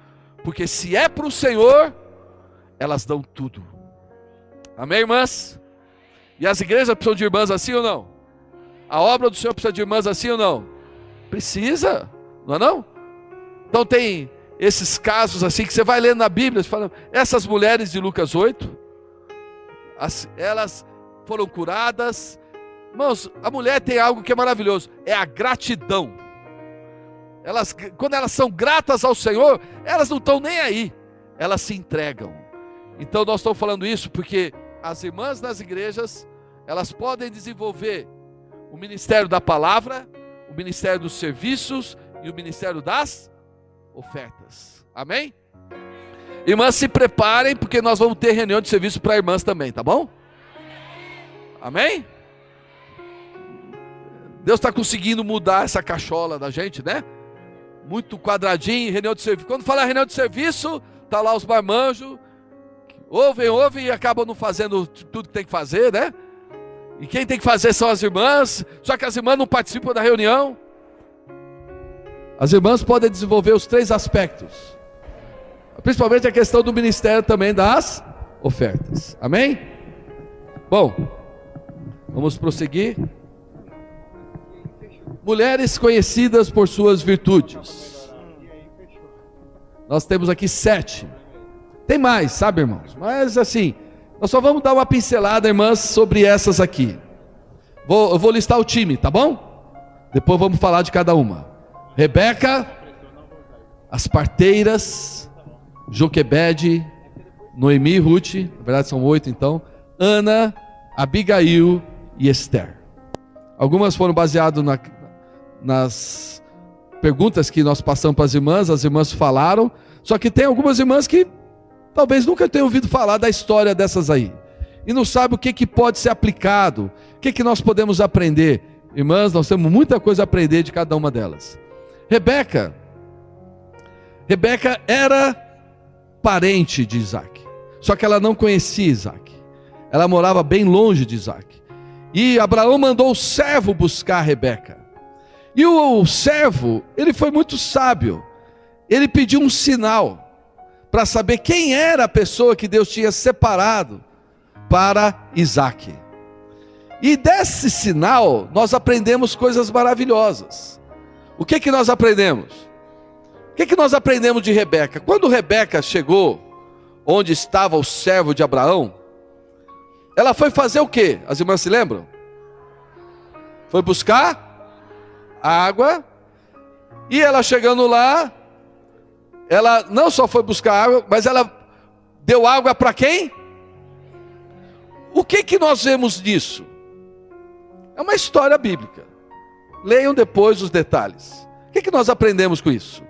porque se é para o Senhor, elas dão tudo. Amém, irmãs? E as igrejas precisam de irmãs assim ou não? A obra do Senhor precisa de irmãs assim ou não? Precisa, não é não? Então tem esses casos assim, que você vai lendo na Bíblia, você fala, essas mulheres de Lucas 8, elas foram curadas. Irmãos, a mulher tem algo que é maravilhoso, é a gratidão. Quando elas são gratas ao Senhor, elas não estão nem aí, elas se entregam. Então nós estamos falando isso porque as irmãs das igrejas, elas podem desenvolver o ministério da palavra, o ministério dos serviços e o ministério das ofertas. Amém? Irmãs, se preparem, porque nós vamos ter reunião de serviço para irmãs também, tá bom? Amém? Deus está conseguindo mudar essa cachola da gente, né? Muito quadradinho, reunião de serviço. Quando fala reunião de serviço, tá lá os marmanjos, ouvem e acabam não fazendo tudo que tem que fazer, né? E quem tem que fazer são as irmãs, só que as irmãs não participam da reunião. As irmãs podem desenvolver os 3 aspectos, principalmente a questão do ministério também das ofertas. Amém? Bom, vamos prosseguir. Mulheres conhecidas por suas virtudes. Nós temos aqui 7. Tem mais, sabe, irmãos? Mas assim, nós só vamos dar uma pincelada, irmãs, sobre essas aqui. Eu vou listar o time, tá bom? Depois vamos falar de cada uma. Rebeca, as parteiras, Joquebede, Noemi e Ruth, na verdade são 8 então, Ana, Abigail e Esther. Algumas foram baseadas nas perguntas que nós passamos para as irmãs falaram, só que tem algumas irmãs que talvez nunca tenham ouvido falar da história dessas aí, e não sabem o que pode ser aplicado, o que nós podemos aprender. Irmãs, nós temos muita coisa a aprender de cada uma delas. Rebeca era parente de Isaac. Só que ela não conhecia Isaac. Ela morava bem longe de Isaac. E Abraão mandou o servo buscar Rebeca. E o servo, ele foi muito sábio. Ele pediu um sinal para saber quem era a pessoa que Deus tinha separado para Isaac. E desse sinal nós aprendemos coisas maravilhosas. O que que nós aprendemos? O que que nós aprendemos de Rebeca? Quando Rebeca chegou onde estava o servo de Abraão, ela foi fazer o quê? As irmãs se lembram? Foi buscar água. E ela chegando lá, ela não só foi buscar água, mas ela deu água para quem? O que que nós vemos disso? É uma história bíblica. Leiam depois os detalhes. O que que nós aprendemos com isso?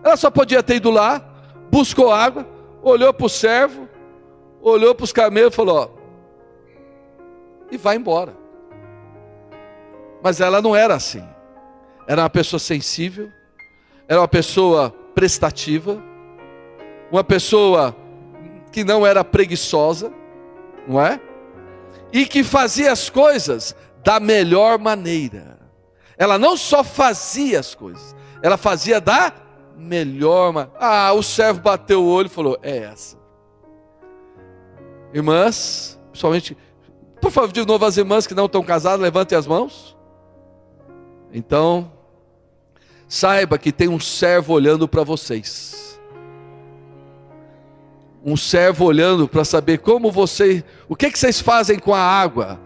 Ela só podia ter ido lá, buscou água, olhou para o servo, olhou para os camelos e falou, ó, e vai embora. Mas ela não era assim. Era uma pessoa sensível, era uma pessoa prestativa, uma pessoa que não era preguiçosa, não é? E que fazia as coisas da melhor maneira. Ela não só fazia as coisas, ela fazia da melhor maneira. Ah, o servo bateu o olho e falou, é essa. Irmãs, principalmente, por favor, de novo as irmãs que não estão casadas, levantem as mãos. Então, saiba que tem um servo olhando para vocês. Um servo olhando para saber como vocês, o que vocês fazem com a água?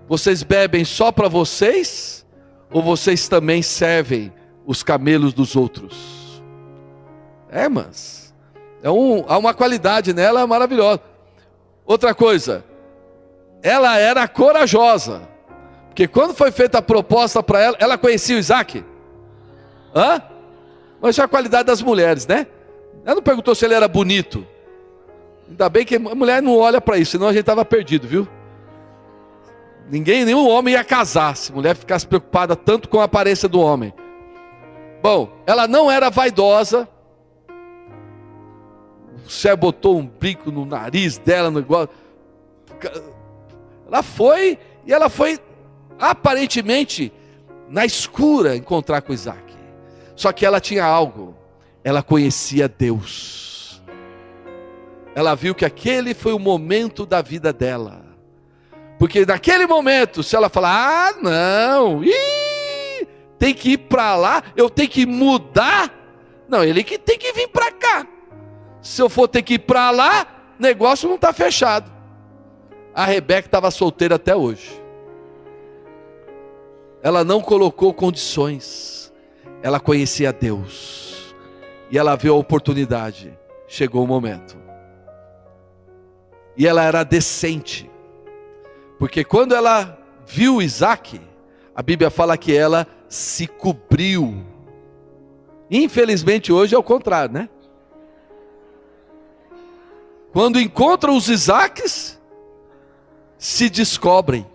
Vocês bebem só para vocês? Ou vocês também servem os camelos dos outros? Mas há uma qualidade nela maravilhosa. Outra coisa, ela era corajosa. Porque quando foi feita a proposta para ela, ela conhecia o Isaac? Mas é a qualidade das mulheres, né? Ela não perguntou se ele era bonito. Ainda bem que a mulher não olha para isso, senão a gente estava perdido, viu? Nenhum homem ia casar, se a mulher ficasse preocupada tanto com a aparência do homem. Bom, ela não era vaidosa. O servo botou um brinco no nariz dela, no igual. Ela foi aparentemente na escura encontrar com Isaac. Só que ela tinha algo, ela conhecia Deus. Ela viu que aquele foi o momento da vida dela. Porque naquele momento, se ela falar, não, tem que ir para lá, eu tenho que mudar. Não, ele que tem que vir para cá. Se eu for ter que ir para lá, negócio não está fechado. A Rebeca estava solteira até hoje. Ela não colocou condições. Ela conhecia Deus. E ela viu a oportunidade. Chegou o momento. E ela era decente. Porque quando ela viu Isaac, a Bíblia fala que ela se cobriu. Infelizmente hoje é o contrário, né? Quando encontram os Isaques, se descobrem.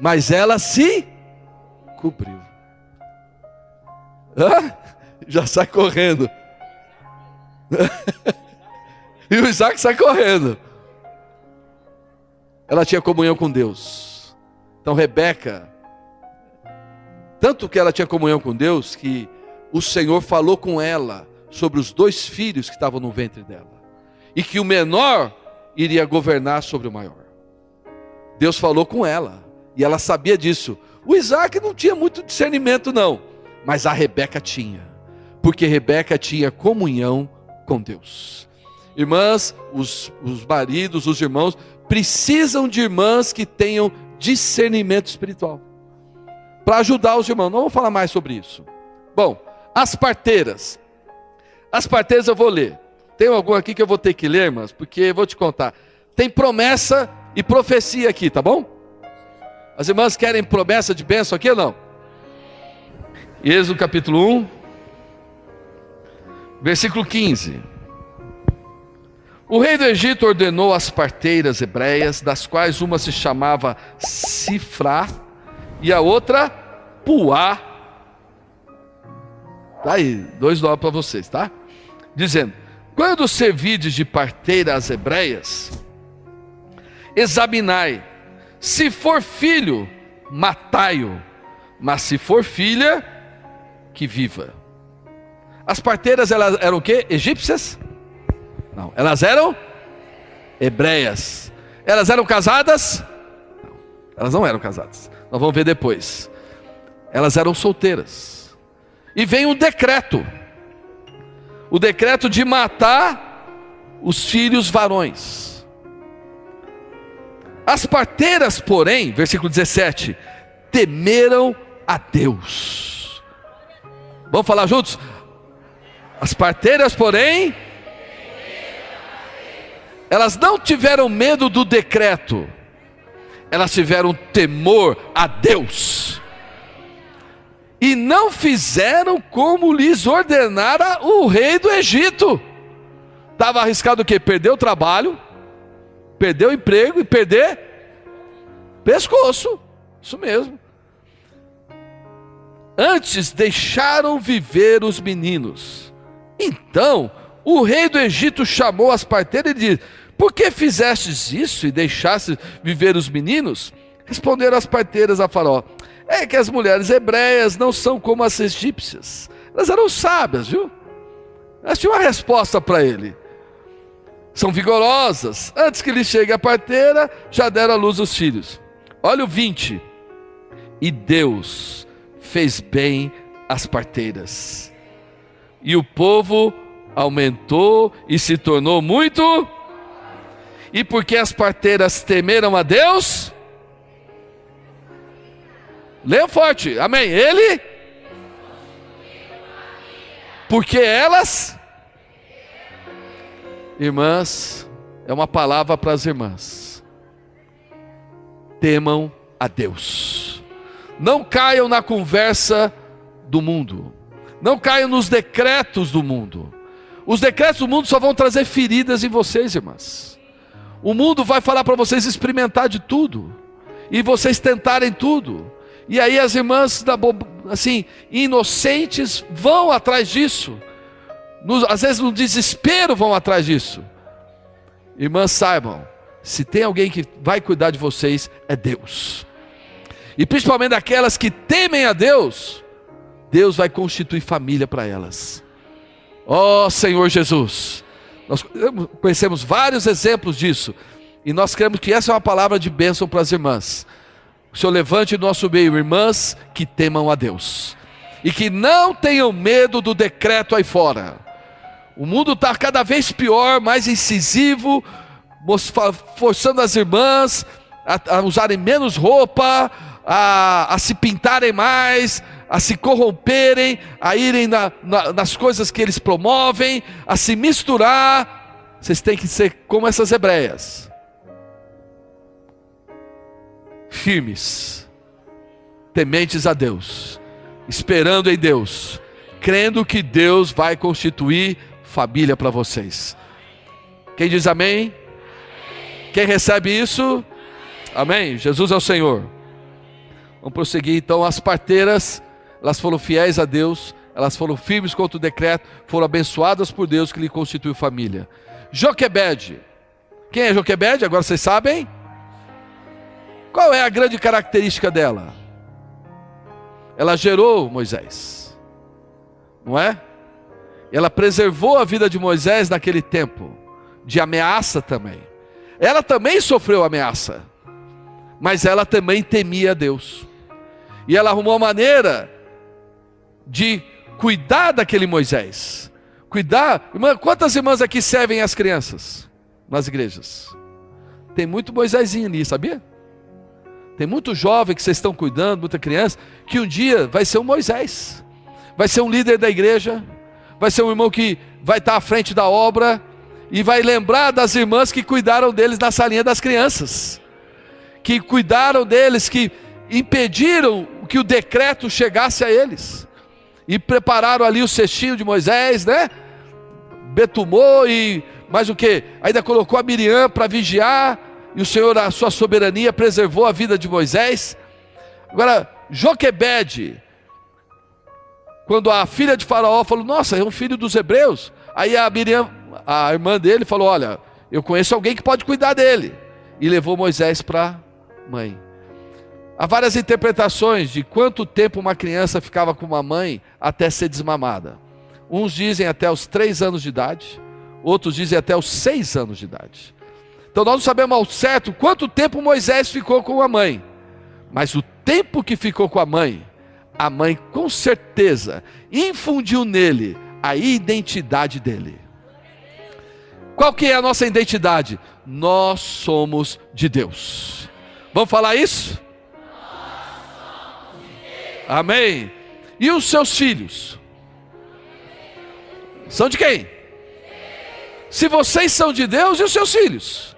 Mas ela se cobriu. Já sai correndo. E o Isaac sai correndo. Ela tinha comunhão com Deus. Então Rebeca, tanto que ela tinha comunhão com Deus, que o Senhor falou com ela sobre os 2 filhos que estavam no ventre dela. E que o menor iria governar sobre o maior. Deus falou com ela. E ela sabia disso. O Isaac não tinha muito discernimento não. Mas a Rebeca tinha. Porque Rebeca tinha comunhão com Deus. Irmãs, os maridos, os irmãos, precisam de irmãs que tenham discernimento espiritual. Para ajudar os irmãos. Não vou falar mais sobre isso. Bom, as parteiras. As parteiras eu vou ler. Tem algum aqui que eu vou ter que ler, irmãs? Porque eu vou te contar. Tem promessa e profecia aqui, tá bom? As irmãs querem promessa de bênção aqui ou não? Êxodo capítulo 1, versículo 15. O rei do Egito ordenou as parteiras hebreias, das quais uma se chamava Sifrá e a outra Puá. Tá aí, 2 nomes para vocês, tá? Dizendo, Quando servirdes de parteira às hebreias, examinai, se for filho, matai-o, mas se for filha, que viva. As parteiras, elas eram o quê? Egípcias? Não, elas eram hebreias. Elas eram casadas? Não, elas não eram casadas. Nós vamos ver depois. Elas eram solteiras. E vem um decreto. O decreto de matar os filhos varões. As parteiras, porém, versículo 17, temeram a Deus. Vamos falar juntos? As parteiras, porém, elas não tiveram medo do decreto, elas tiveram temor a Deus, e não fizeram como lhes ordenara o rei do Egito. Estava arriscado o quê? Perder o trabalho, perder o emprego e perder pescoço, isso mesmo. Antes deixaram viver os meninos. Então o rei do Egito chamou as parteiras e disse: por que fizestes isso e deixastes viver os meninos? Responderam as parteiras a Faraó: é que as mulheres hebreias não são como as egípcias. Elas eram sábias, viu? Elas tinham uma resposta para ele. São vigorosas. Antes que lhe chegue a parteira, já deram à luz os filhos. Olha o 20. E Deus fez bem às parteiras, e o povo aumentou e se tornou muito. E porque as parteiras temeram a Deus, leia forte, amém. Ele, porque elas, irmãs, é uma palavra para as irmãs: temam a Deus. Não caiam na conversa do mundo, não caiam nos decretos do mundo. Os decretos do mundo só vão trazer feridas em vocês, irmãs. O mundo vai falar para vocês experimentar de tudo, e vocês tentarem tudo, e aí as irmãs assim, inocentes, vão atrás disso, às vezes no desespero vão atrás disso. Irmãs, saibam, se tem alguém que vai cuidar de vocês, é Deus. E principalmente daquelas que temem a Deus, Deus vai constituir família para elas. Ó Senhor Jesus, nós conhecemos vários exemplos disso, e nós queremos que essa é uma palavra de bênção para as irmãs. O Senhor levante no nosso meio irmãs que temam a Deus, e que não tenham medo do decreto aí fora. O mundo está cada vez pior, mais incisivo, forçando as irmãs a usarem menos roupa, a se pintarem mais, a se corromperem, a irem nas coisas que eles promovem, a se misturar. Vocês têm que ser como essas hebreias, firmes, tementes a Deus, esperando em Deus, crendo que Deus vai constituir família para vocês. Quem diz amém? Quem recebe isso? Amém. Jesus é o Senhor. Vamos prosseguir então. As parteiras, elas foram fiéis a Deus, elas foram firmes contra o decreto, foram abençoadas por Deus que lhe constituiu família. Joquebede. Quem é Joquebede? Agora vocês sabem? Qual é a grande característica dela? Ela gerou Moisés, não é? Ela preservou a vida de Moisés naquele tempo de ameaça também. Ela também sofreu ameaça, mas ela também temia a Deus. E ela arrumou uma maneira de cuidar daquele Moisés. Cuidar. Irmã, quantas irmãs aqui servem as crianças nas igrejas? Tem muito Moisésinho ali, sabia? Tem muito jovem que vocês estão cuidando, muita criança, que um dia vai ser um Moisés. Vai ser um líder da igreja, vai ser um irmão que vai estar à frente da obra, e vai lembrar das irmãs que cuidaram deles na salinha das crianças, que cuidaram deles, que impediram que o decreto chegasse a eles, e prepararam ali o cestinho de Moisés, né? Betumou e mais o que? Ainda colocou a Miriam para vigiar, e o Senhor, a sua soberania, preservou a vida de Moisés. Agora, Joquebede, quando a filha de Faraó falou: nossa, é um filho dos hebreus. Aí a Miriam, a irmã dele falou: olha, eu conheço alguém que pode cuidar dele. E levou Moisés para a mãe. Há várias interpretações de quanto tempo uma criança ficava com uma mãe até ser desmamada. Uns dizem até os 3 anos de idade, outros dizem até os 6 anos de idade. Então nós não sabemos ao certo quanto tempo Moisés ficou com a mãe. Mas o tempo que ficou com a mãe com certeza infundiu nele a identidade dele. Qual que é a nossa identidade? Nós somos de Deus. Vamos falar isso? Amém. E os seus filhos? São de quem? Se vocês são de Deus, e os seus filhos?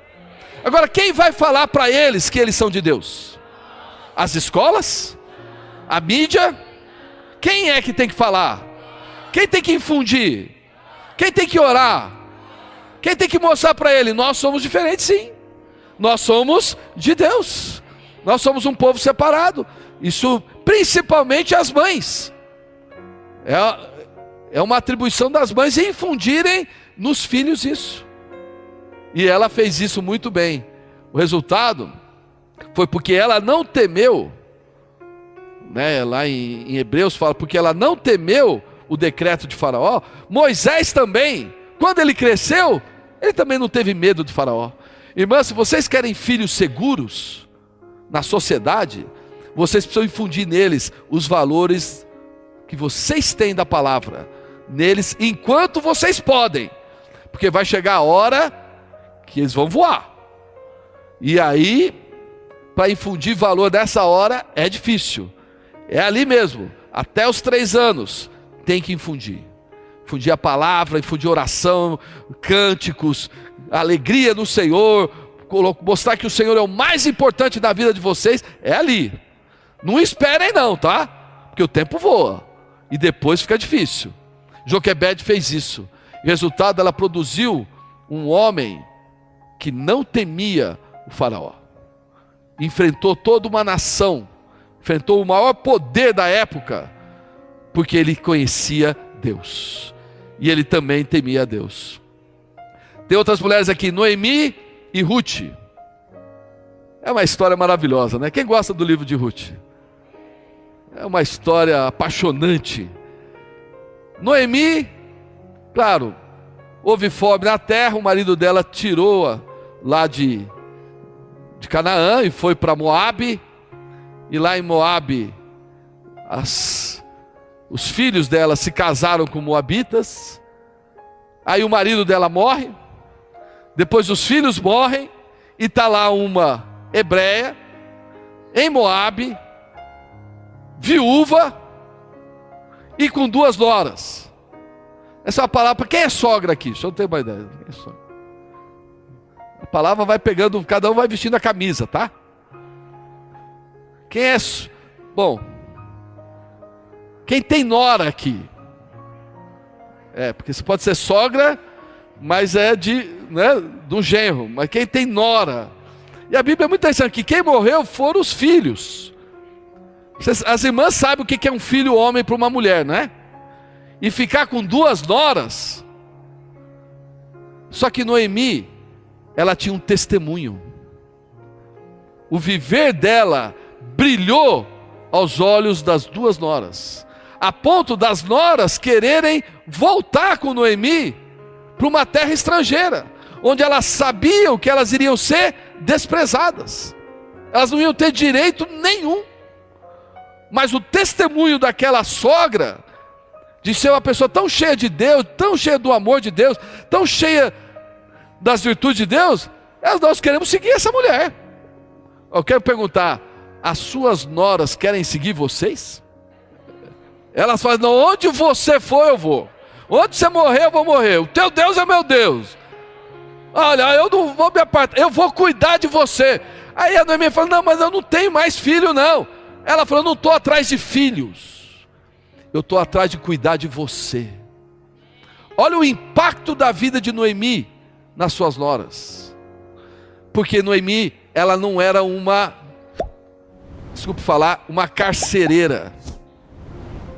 Agora, quem vai falar para eles que eles são de Deus? As escolas? A mídia? Quem é que tem que falar? Quem tem que infundir? Quem tem que orar? Quem tem que mostrar para ele? Nós somos diferentes, sim. Nós somos de Deus. Nós somos um povo separado. Isso principalmente as mães. É uma atribuição das mães infundirem nos filhos isso. E ela fez isso muito bem. O resultado foi porque ela não temeu, né? Lá em Hebreus fala, porque ela não temeu o decreto de Faraó. Moisés também, quando ele cresceu, ele também não teve medo de Faraó. Irmãs, se vocês querem filhos seguros na sociedade, vocês precisam infundir neles os valores que vocês têm da palavra, neles enquanto vocês podem, porque vai chegar a hora que eles vão voar. E aí, para infundir valor nessa hora é difícil. É ali mesmo, até os 3 anos tem que infundir. Infundir a palavra, infundir oração, cânticos, alegria no Senhor, mostrar que o Senhor é o mais importante da vida de vocês, é ali. Não esperem não, tá? Porque o tempo voa e depois fica difícil. Joquebede fez isso. Resultado, ela produziu um homem que não temia o Faraó. Enfrentou toda uma nação, enfrentou o maior poder da época, porque ele conhecia Deus. E ele também temia a Deus. Tem outras mulheres aqui, Noemi e Ruth. É uma história maravilhosa, né? Quem gosta do livro de Ruth? É uma história apaixonante. Noemi, claro, houve fome na terra, o marido dela tirou-a lá de Canaã e foi para Moabe. E lá em Moabe, os filhos dela se casaram com moabitas. Aí o marido dela morre. Depois os filhos morrem. E está lá uma hebreia, em Moabe, viúva, e com 2 noras. Essa é uma palavra, quem é sogra aqui? Deixa eu ter uma ideia. Quem é sogra? A palavra vai pegando, cada um vai vestindo a camisa, tá? Quem é? Bom, quem tem nora aqui? Porque você pode ser sogra, mas é do genro. Mas quem tem nora? E a Bíblia é muito interessante, que quem morreu foram os filhos. As irmãs sabem o que é um filho homem para uma mulher, não é? E ficar com 2 noras. Só que Noemi, ela tinha um testemunho. O viver dela brilhou aos olhos das 2 noras, a ponto das noras quererem voltar com Noemi para uma terra estrangeira, onde elas sabiam que elas iriam ser desprezadas, elas não iam ter direito nenhum. Mas o testemunho daquela sogra, de ser uma pessoa tão cheia de Deus, tão cheia do amor de Deus, tão cheia das virtudes de Deus, nós queremos seguir essa mulher. Eu quero perguntar, as suas noras querem seguir vocês? Elas falam, não, onde você for eu vou, onde você morrer eu vou morrer, o teu Deus é meu Deus, olha, eu não vou me apartar, eu vou cuidar de você. Aí a Noemi falou, não, mas eu não tenho mais filho não. Ela falou, não estou atrás de filhos, eu estou atrás de cuidar de você. Olha o impacto da vida de Noemi nas suas noras. Porque Noemi, ela não era uma carcereira.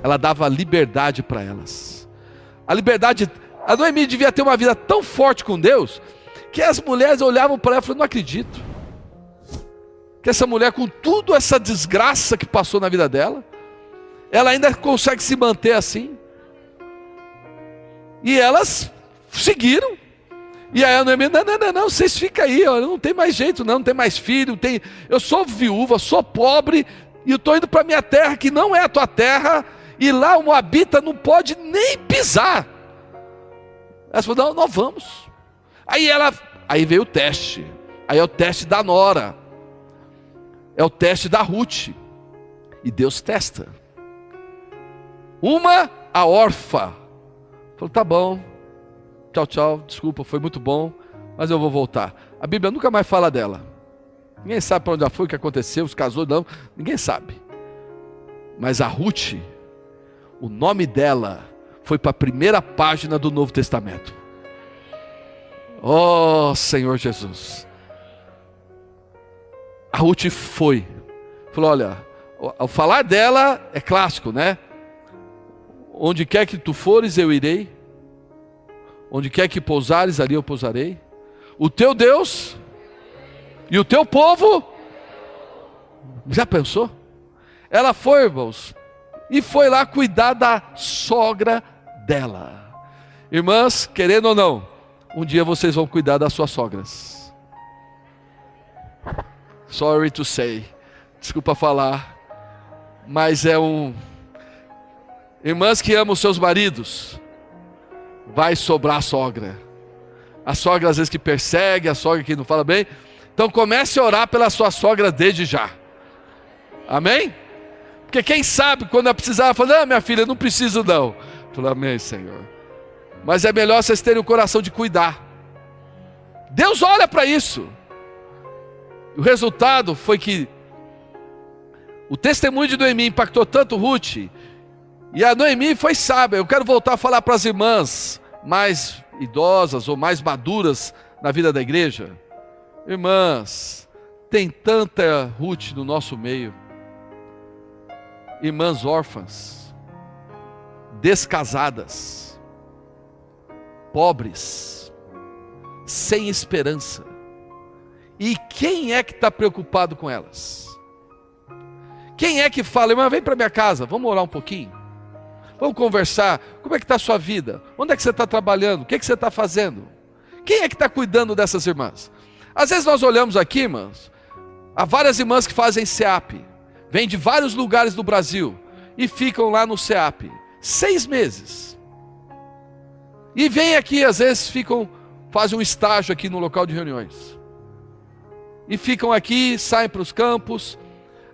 Ela dava liberdade para elas. A A Noemi devia ter uma vida tão forte com Deus, que as mulheres olhavam para ela e falavam: não acredito que essa mulher, com tudo essa desgraça que passou na vida dela, ela ainda consegue se manter assim. E elas seguiram. E aí a Noemi: não, vocês ficam aí, ó, não tem mais jeito, não tem mais filho, eu sou viúva, sou pobre, e eu estou indo para a minha terra, que não é a tua terra, e lá o moabita não pode nem pisar. Ela falou: não, nós vamos. Aí veio o teste. Aí é o teste da nora, é o teste da Ruth, e Deus testa. A órfã falou: tá bom, tchau, desculpa, foi muito bom, mas eu vou voltar. A Bíblia nunca mais fala dela. Ninguém sabe para onde ela foi, o que aconteceu, se casou, não, ninguém sabe. Mas a Ruth, o nome dela foi para a primeira página do Novo Testamento. Oh, Senhor Jesus. A Ruth falou: olha, ao falar dela é clássico, né? Onde quer que tu fores, eu irei. Onde quer que pousares, ali eu pousarei. O teu Deus e o teu povo. Já pensou? Ela foi, irmãos, e foi lá cuidar da sogra dela. Irmãs, querendo ou não, um dia vocês vão cuidar das suas sogras. Sorry to say, desculpa falar, mas irmãs que amam seus maridos, vai sobrar a sogra. A sogra às vezes que persegue, a sogra que não fala bem. Então comece a orar pela sua sogra desde já. Amém? Porque quem sabe quando ela precisar, ela fala: não, minha filha, não preciso não. Eu falo: amém, Senhor. Mas é melhor vocês terem o coração de cuidar. Deus olha para isso. O resultado foi que o testemunho de Noemi impactou tanto Ruth. E a Noemi foi sábia. Eu quero voltar a falar para as irmãs mais idosas ou mais maduras na vida da igreja. Irmãs, tem tanta Ruth no nosso meio. Irmãs órfãs, descasadas, pobres, sem esperança. E quem é que está preocupado com elas? Quem é que fala: irmã, vem para minha casa, vamos orar um pouquinho? Vamos conversar, como é que está a sua vida? Onde é que você está trabalhando? O que é que você está fazendo? Quem é que está cuidando dessas irmãs? Às vezes nós olhamos aqui, irmãs, há várias irmãs que fazem SEAP, vêm de vários lugares do Brasil, e ficam lá no SEAP, 6 meses. E vêm aqui, às vezes fazem um estágio aqui no local de reuniões. E ficam aqui, saem para os campos.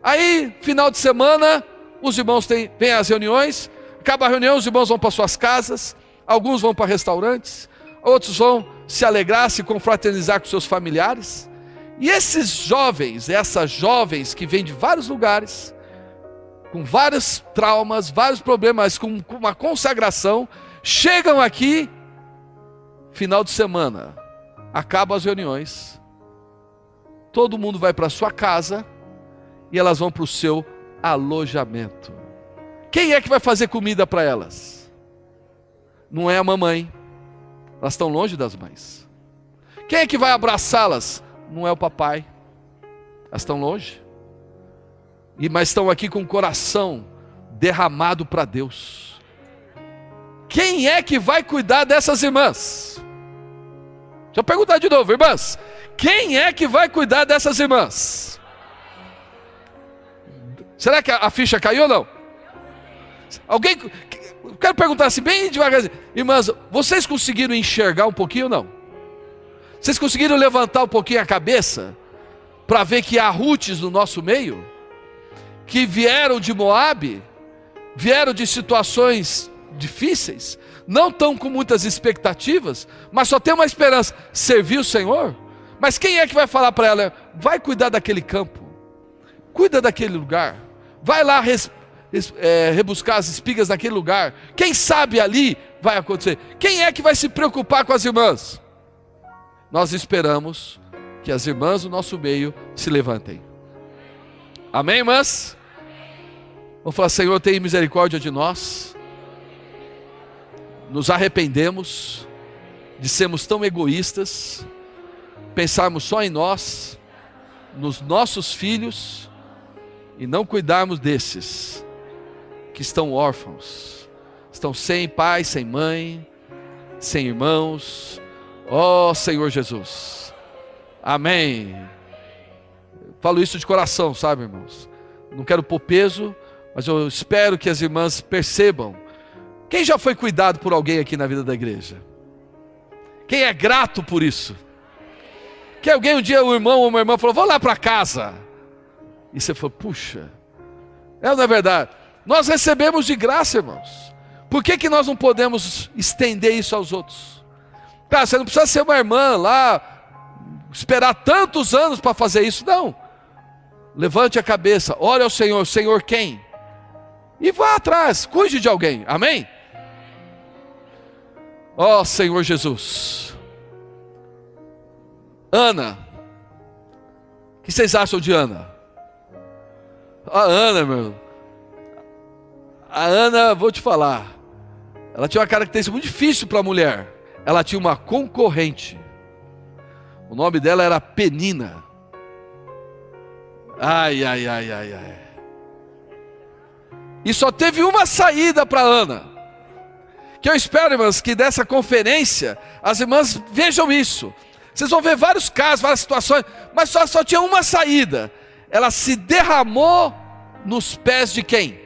Aí, final de semana, os irmãos vêm às reuniões. Acaba a reunião, os irmãos vão para suas casas. Alguns vão para restaurantes. Outros vão se alegrar, se confraternizar com seus familiares. E esses jovens, essas jovens que vêm de vários lugares, com vários traumas, vários problemas, com uma consagração, chegam aqui, final de semana, acabam as reuniões, todo mundo vai para a sua casa e elas vão para o seu alojamento. Quem é que vai fazer comida para elas? Não é a mamãe, elas estão longe das mães. Quem é que vai abraçá-las? Não é o papai, elas estão longe. Mas estão aqui com o coração derramado para Deus. Quem é que vai cuidar dessas irmãs? Deixa eu perguntar de novo, irmãs. Quem é que vai cuidar dessas irmãs? Será que a ficha caiu ou não? Alguém, eu quero perguntar assim, bem devagarzinho. Irmãs, vocês conseguiram enxergar um pouquinho ou não? Vocês conseguiram levantar um pouquinho a cabeça para ver que há Rutes no nosso meio, que vieram de Moabe, vieram de situações difíceis, não estão com muitas expectativas, mas só tem uma esperança: servir o Senhor. Mas quem é que vai falar para ela? Vai cuidar daquele campo, cuida daquele lugar, vai lá rebuscar as espigas naquele lugar. Quem sabe ali vai acontecer. Quem é que vai se preocupar com as irmãs? Nós esperamos que as irmãs do nosso meio se levantem. Amém, irmãs? Vamos falar: Senhor, tenha misericórdia de nós. nos arrependemos de sermos tão egoístas, pensarmos só em nós, nos nossos filhos, e não cuidarmos desses que estão órfãos, estão sem pai, sem mãe, sem irmãos. Ó Senhor Jesus, amém. Falo isso de coração, sabe, irmãos? Não quero pôr peso, mas eu espero que as irmãs percebam. Quem já foi cuidado por alguém aqui na vida da igreja? Quem é grato por isso? Que alguém um dia, um irmão ou uma irmã falou, vou lá para casa. E você falou, puxa, não é verdade? Nós recebemos de graça, irmãos. Por que nós não podemos estender isso aos outros? Cara, você não precisa ser uma irmã lá, esperar tantos anos para fazer isso, não. Levante a cabeça, ore ao Senhor, Senhor quem? E vá atrás, cuide de alguém, amém? Ó Senhor Jesus. Ana, o que vocês acham de Ana? A Ana, meu. A Ana, vou te falar, ela tinha uma característica muito difícil para a mulher. Ela tinha uma concorrente. O nome dela era Penina. Ai. E só teve uma saída para Ana. Que eu espero, irmãs, que dessa conferência as irmãs vejam isso. Vocês vão ver vários casos, várias situações, mas só tinha uma saída. Ela se derramou nos pés de quem?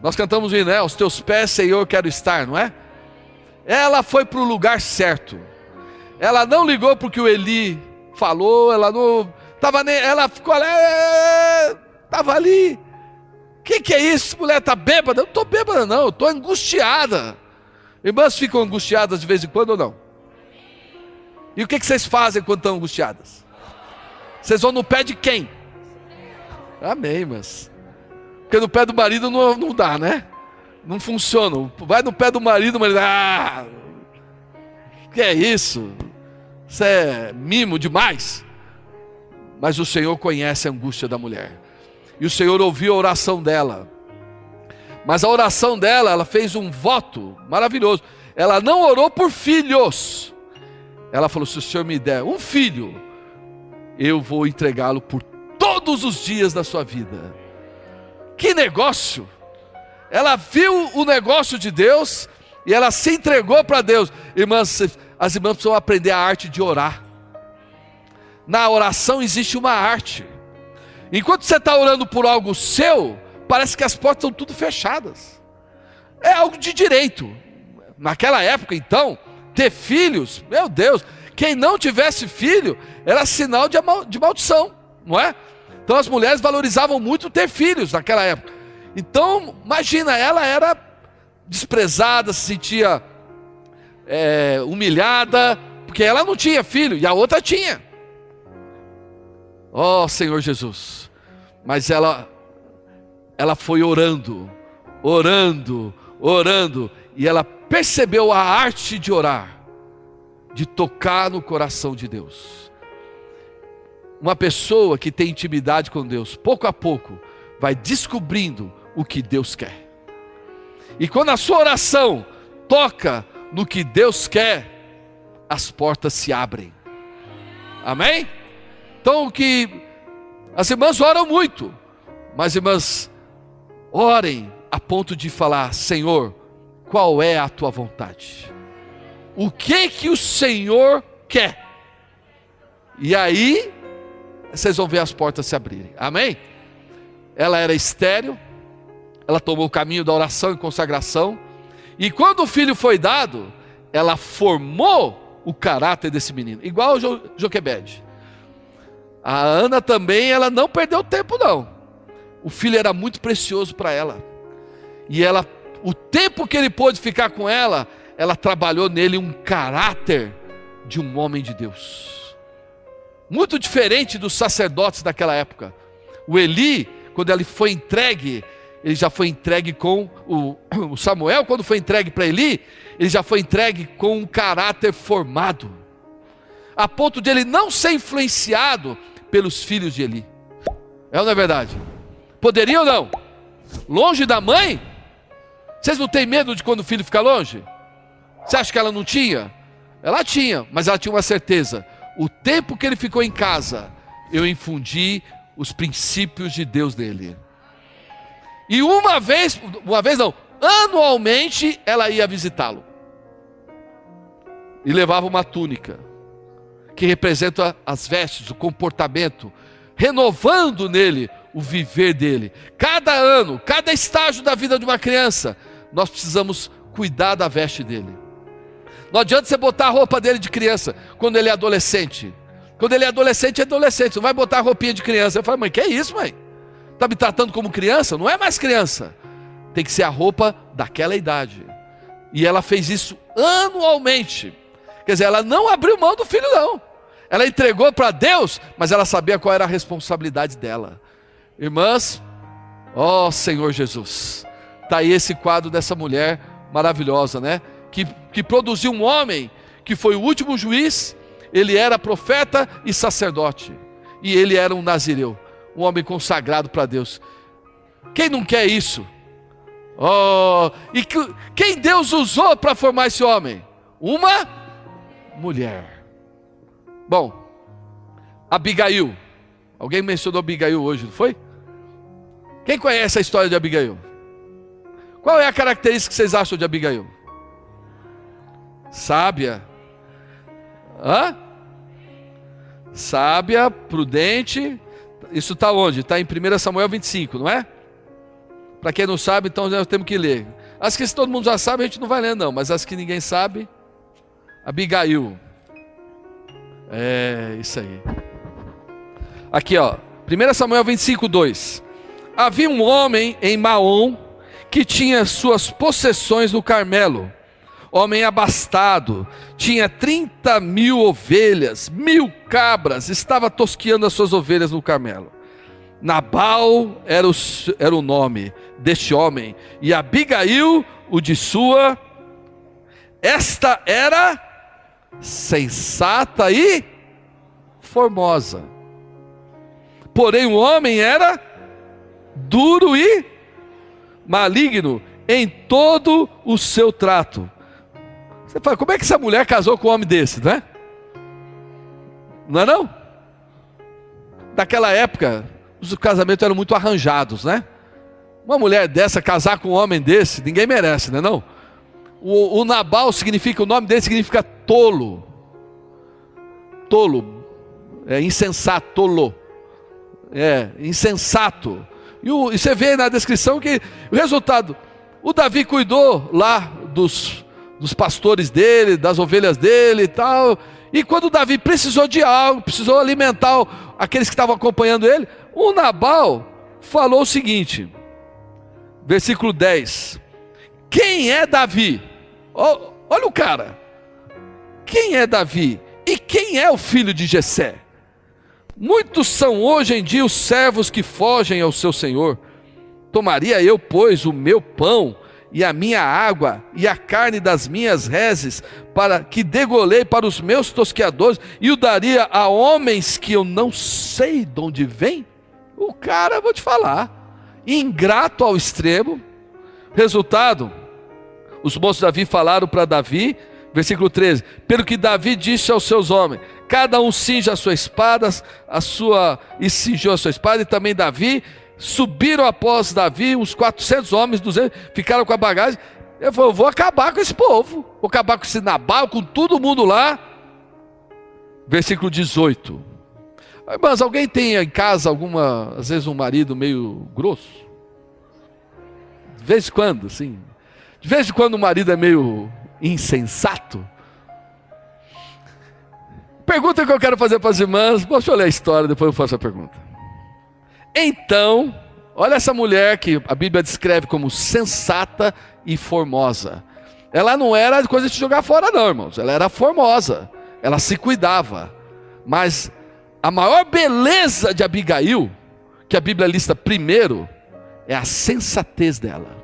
Nós cantamos o hino, né? Aos teus pés, Senhor, quero estar, não é? Ela foi para o lugar certo. Ela não ligou porque o Eli falou, ela não estava nem, ela ficou ali, estava ali. Que é isso? Mulher está bêbada? Eu não estou bêbada não, eu estou angustiada. Irmãs ficam angustiadas de vez em quando ou não? E o que vocês fazem quando estão angustiadas? Vocês vão no pé de quem? Amém, irmãs. Porque no pé do marido não dá, né? Não funciona. Vai no pé do marido, que é isso? Isso é mimo demais. Mas o Senhor conhece a angústia da mulher. E o Senhor ouviu a oração dela. Mas a oração dela, ela fez um voto maravilhoso. Ela não orou por filhos. Ela falou, se o Senhor me der um filho, eu vou entregá-lo por todos os dias da sua vida. Que negócio! Ela viu o negócio de Deus e ela se entregou para Deus. Irmãs, as irmãs precisam aprender a arte de orar. Na oração existe uma arte. Enquanto você está orando por algo seu, parece que as portas estão tudo fechadas. É algo de direito. Naquela época, então, ter filhos, meu Deus, quem não tivesse filho era sinal de maldição, não é? Então as mulheres valorizavam muito ter filhos naquela época. Então, imagina, ela era desprezada, se sentia humilhada, porque ela não tinha filho e a outra tinha. Ó Senhor Jesus. Mas ela foi orando, e ela percebeu a arte de orar, de tocar no coração de Deus. Uma pessoa que tem intimidade com Deus, pouco a pouco, vai descobrindo o que Deus quer. E quando a sua oração toca no que Deus quer, as portas se abrem. Amém? Então que as irmãs oram muito, mas irmãs, orem a ponto de falar, Senhor, qual é a tua vontade? O que o Senhor quer? E aí, vocês vão ver as portas se abrirem. Amém? Ela era estéril, ela tomou o caminho da oração e consagração, e quando o filho foi dado, ela formou o caráter desse menino, igual Joquebede. A Ana também, ela não perdeu tempo não. O filho era muito precioso para ela. E ela, o tempo que ele pôde ficar com ela, ela trabalhou nele um caráter de um homem de Deus. Muito diferente dos sacerdotes daquela época. O Eli, quando ele foi entregue, ele já foi entregue com o Samuel, quando foi entregue para Eli, ele já foi entregue com um caráter formado, a ponto de ele não ser influenciado pelos filhos de Eli. É ou não é verdade? Poderia ou não? Longe da mãe? Vocês não têm medo de quando o filho fica longe? Você acha que ela não tinha? Ela tinha, mas ela tinha uma certeza. O tempo que ele ficou em casa, eu infundi os princípios de Deus nele. E uma vez não, anualmente ela ia visitá-lo. E levava uma túnica, que representa as vestes, o comportamento, renovando nele o viver dele. Cada ano, cada estágio da vida de uma criança, nós precisamos cuidar da veste dele. Não adianta você botar a roupa dele de criança quando ele é adolescente. Quando ele é adolescente, Você não vai botar a roupinha de criança. Eu falo, mãe, que é isso, mãe? Está me tratando como criança? Não é mais criança. Tem que ser a roupa daquela idade. E ela fez isso anualmente. Quer dizer, ela não abriu mão do filho, não. Ela entregou para Deus, mas ela sabia qual era a responsabilidade dela. Irmãs, ó Senhor Jesus, está aí esse quadro dessa mulher maravilhosa, né? Que produziu um homem que foi o último juiz. Ele era profeta e sacerdote, e ele era um nazireu, um homem consagrado para Deus. Quem não quer isso? Quem Deus usou para formar esse homem? Uma mulher. Bom, Abigail. Alguém mencionou Abigail hoje, não foi? Quem conhece a história de Abigail? Qual é a característica que vocês acham de Abigail? Sábia. Sábia, prudente. Isso está onde? Está em 1 Samuel 25, não é? Para quem não sabe, então nós temos que ler. As que todo mundo já sabe, a gente não vai ler não. Mas as que ninguém sabe, Abigail. É, isso aí. Aqui ó, 1 Samuel 25, 2. Havia um homem em Maom que tinha suas possessões no Carmelo. Homem abastado, tinha 30.000 ovelhas, 1.000 cabras, estava tosqueando as suas ovelhas no Carmelo. Nabal era o nome deste homem, e Abigail o de sua. Esta era sensata e formosa, porém o homem era duro e maligno em todo o seu trato. Você fala, como é que essa mulher casou com um homem desse, né? Não é não? Naquela época, os casamentos eram muito arranjados, né? Uma mulher dessa casar com um homem desse, ninguém merece, não é não? O Nabal significa, o nome dele significa tolo. Tolo, é insensato, tolo. É, insensato. E você vê na descrição que o resultado, o Davi cuidou lá dos pastores dele, das ovelhas dele e tal. E quando Davi precisou de algo, precisou alimentar aqueles que estavam acompanhando ele, o Nabal falou o seguinte, versículo 10. Quem é Davi? Olha o cara. Quem é Davi? E quem é o filho de Jessé? Muitos são hoje em dia os servos que fogem ao seu senhor. Tomaria eu, pois, o meu pão e a minha água e a carne das minhas reses, para que degolei para os meus tosqueadores, e o daria a homens que eu não sei de onde vem? O cara, vou te falar, ingrato ao extremo. Resultado, os moços de Davi falaram para Davi, versículo 13, pelo que Davi disse aos seus homens, cada um cinja a sua espada, e cingiu a sua espada, e também Davi. Subiram após Davi, uns 400 homens, 200, ficaram com a bagagem. Eu falei, eu vou acabar com esse povo, vou acabar com esse Nabal, com todo mundo lá. Versículo 18. Mas alguém tem em casa às vezes um marido meio grosso? De vez em quando, sim. De vez em quando o marido é meio insensato. Pergunta que eu quero fazer para as irmãs, deixa eu ler a história, depois eu faço a pergunta. Então, olha essa mulher que a Bíblia descreve como sensata e formosa. Ela não era coisa de jogar fora não, irmãos. Ela era formosa, ela se cuidava. Mas a maior beleza de Abigail, que a Bíblia lista primeiro, é a sensatez dela,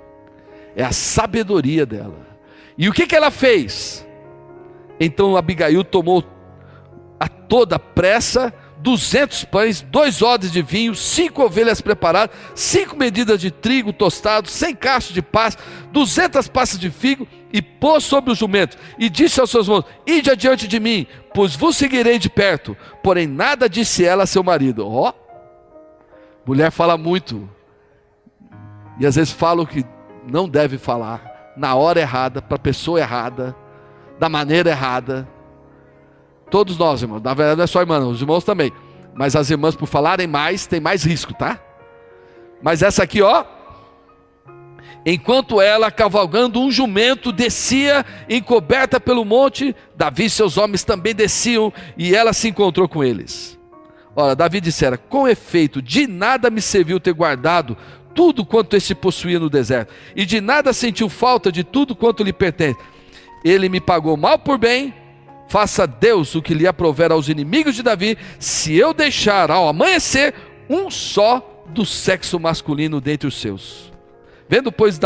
é a sabedoria dela. E o que ela fez? Então Abigail tomou a toda pressa 200 pães, 2 odres de vinho, 5 ovelhas preparadas, 5 medidas de trigo tostado, 100 cachos de paz, 200 passas de figo, e pôs sobre o jumento, e disse aos seus moços: ide adiante de mim, pois vos seguirei de perto. Porém nada disse ela a seu marido. Ó, mulher fala muito, e às vezes fala o que não deve falar, na hora errada, para a pessoa errada, da maneira errada. Todos nós, irmãos, na verdade não é só irmãs, os irmãos também, mas as irmãs, por falarem mais, tem mais risco, tá? Mas essa aqui, ó, enquanto ela, cavalgando um jumento, descia encoberta pelo monte, Davi e seus homens também desciam, e ela se encontrou com eles. Ora, Davi dissera: com efeito, de nada me serviu ter guardado tudo quanto este possuía no deserto, e de nada sentiu falta de tudo quanto lhe pertence. Ele me pagou mal por bem. Faça Deus o que lhe aprouver aos inimigos de Davi, se eu deixar ao amanhecer um só do sexo masculino dentre os seus. Vendo, pois,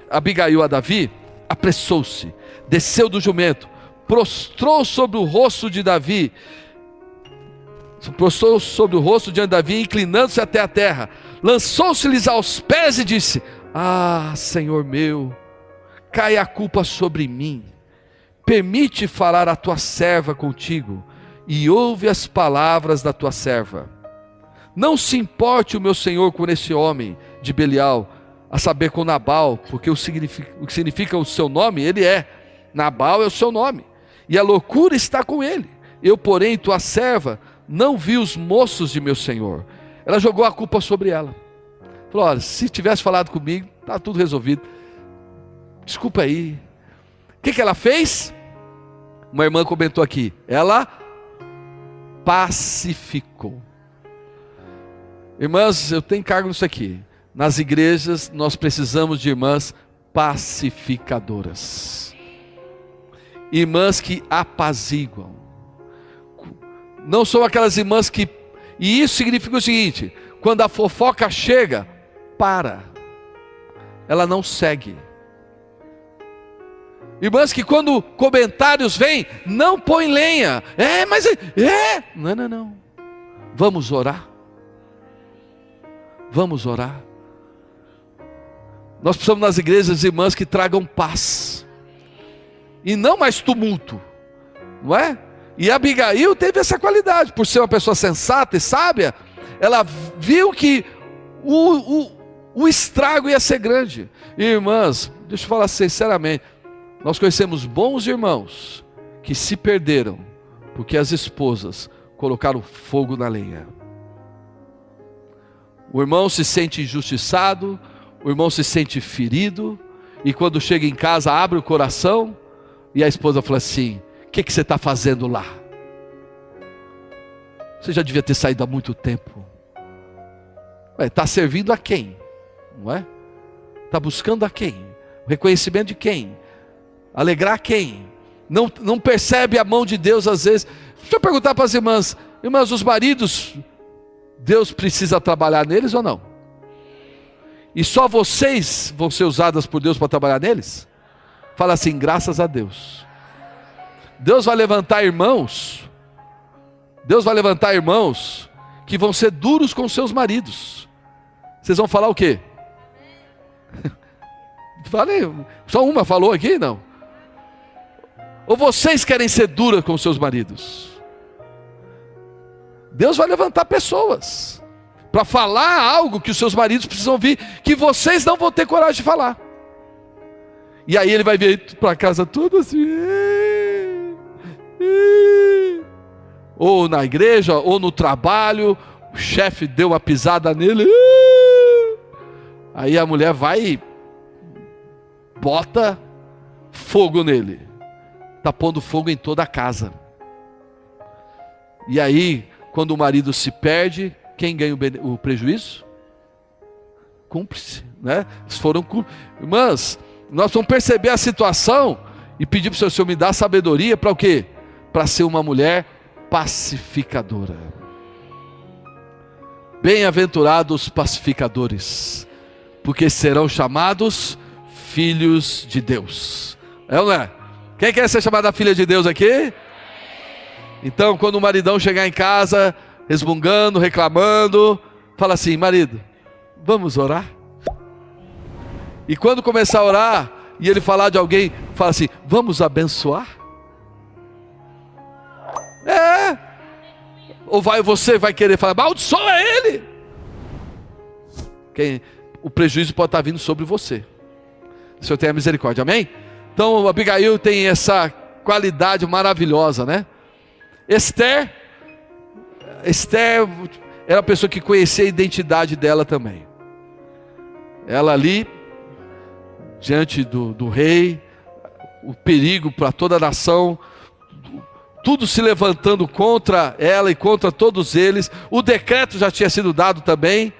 Abigail a Davi, apressou-se, desceu do jumento, prostrou sobre o rosto de Davi, diante de Davi, inclinando-se até a terra, lançou-se-lhes aos pés e disse: ah, Senhor meu, cai a culpa sobre mim. Permite falar a tua serva contigo, e ouve as palavras da tua serva. Não se importe o meu senhor com esse homem de Belial, a saber, com Nabal, porque o que significa o seu nome, ele é. Nabal é o seu nome, e a loucura está com ele. Eu, porém, tua serva, não vi os moços de meu senhor. Ela jogou a culpa sobre ela. Falou: olha, se tivesse falado comigo, está tudo resolvido. Desculpa aí. O que ela fez? Uma irmã comentou aqui, ela pacificou. Irmãs, eu tenho cargo nisso aqui. Nas igrejas nós precisamos de irmãs pacificadoras, irmãs que apaziguam. Não são aquelas irmãs que... E isso significa o seguinte: quando a fofoca chega, ela não segue. Irmãs que quando comentários vêm, não põe lenha. Não. Vamos orar. Vamos orar. Nós precisamos nas igrejas de irmãs que tragam paz, e não mais tumulto, não é? E Abigail teve essa qualidade, por ser uma pessoa sensata e sábia. Ela viu que o estrago ia ser grande. E, irmãs, deixa eu falar sinceramente, nós conhecemos bons irmãos que se perderam porque as esposas colocaram fogo na lenha. O irmão se sente injustiçado, o irmão se sente ferido, e quando chega em casa abre o coração, e a esposa fala assim: o que você está fazendo lá? Você já devia ter saído há muito tempo. Está servindo a quem? Não é? Está buscando a quem? O reconhecimento de quem? Alegrar quem? Não percebe a mão de Deus às vezes. Deixa eu perguntar para as irmãs: irmãs, os maridos, Deus precisa trabalhar neles ou não? E só vocês vão ser usadas por Deus para trabalhar neles? Fala assim: graças a Deus. Deus vai levantar irmãos que vão ser duros com seus maridos. Vocês vão falar o quê? Falei, só uma falou aqui, não? Ou vocês querem ser duras com seus maridos? Deus vai levantar pessoas para falar algo que os seus maridos precisam ouvir, que vocês não vão ter coragem de falar. E aí ele vai vir para casa tudo assim, ou na igreja, ou no trabalho, o chefe deu uma pisada nele, aí a mulher vai e bota fogo nele, está pondo fogo em toda a casa. E aí, quando o marido se perde, quem ganha o prejuízo? Cúmplice, né? Irmãs, nós vamos perceber a situação e pedir para o Senhor me dar sabedoria para o quê? Para ser uma mulher pacificadora. Bem-aventurados os pacificadores, porque serão chamados filhos de Deus. É ou não é? Quem quer ser chamada filha de Deus aqui? Então, quando o maridão chegar em casa, resmungando, reclamando, fala assim: marido, vamos orar? E quando começar a orar, e ele falar de alguém, fala assim: vamos abençoar? Ou você vai querer falar: amaldiçoa ele? O prejuízo pode estar vindo sobre você. O Senhor tenha misericórdia, amém? Então Abigail tem essa qualidade maravilhosa, né? Esther era a pessoa que conhecia a identidade dela também. Ela ali, diante do rei, o perigo para toda a nação, tudo se levantando contra ela e contra todos eles. O decreto já tinha sido dado também,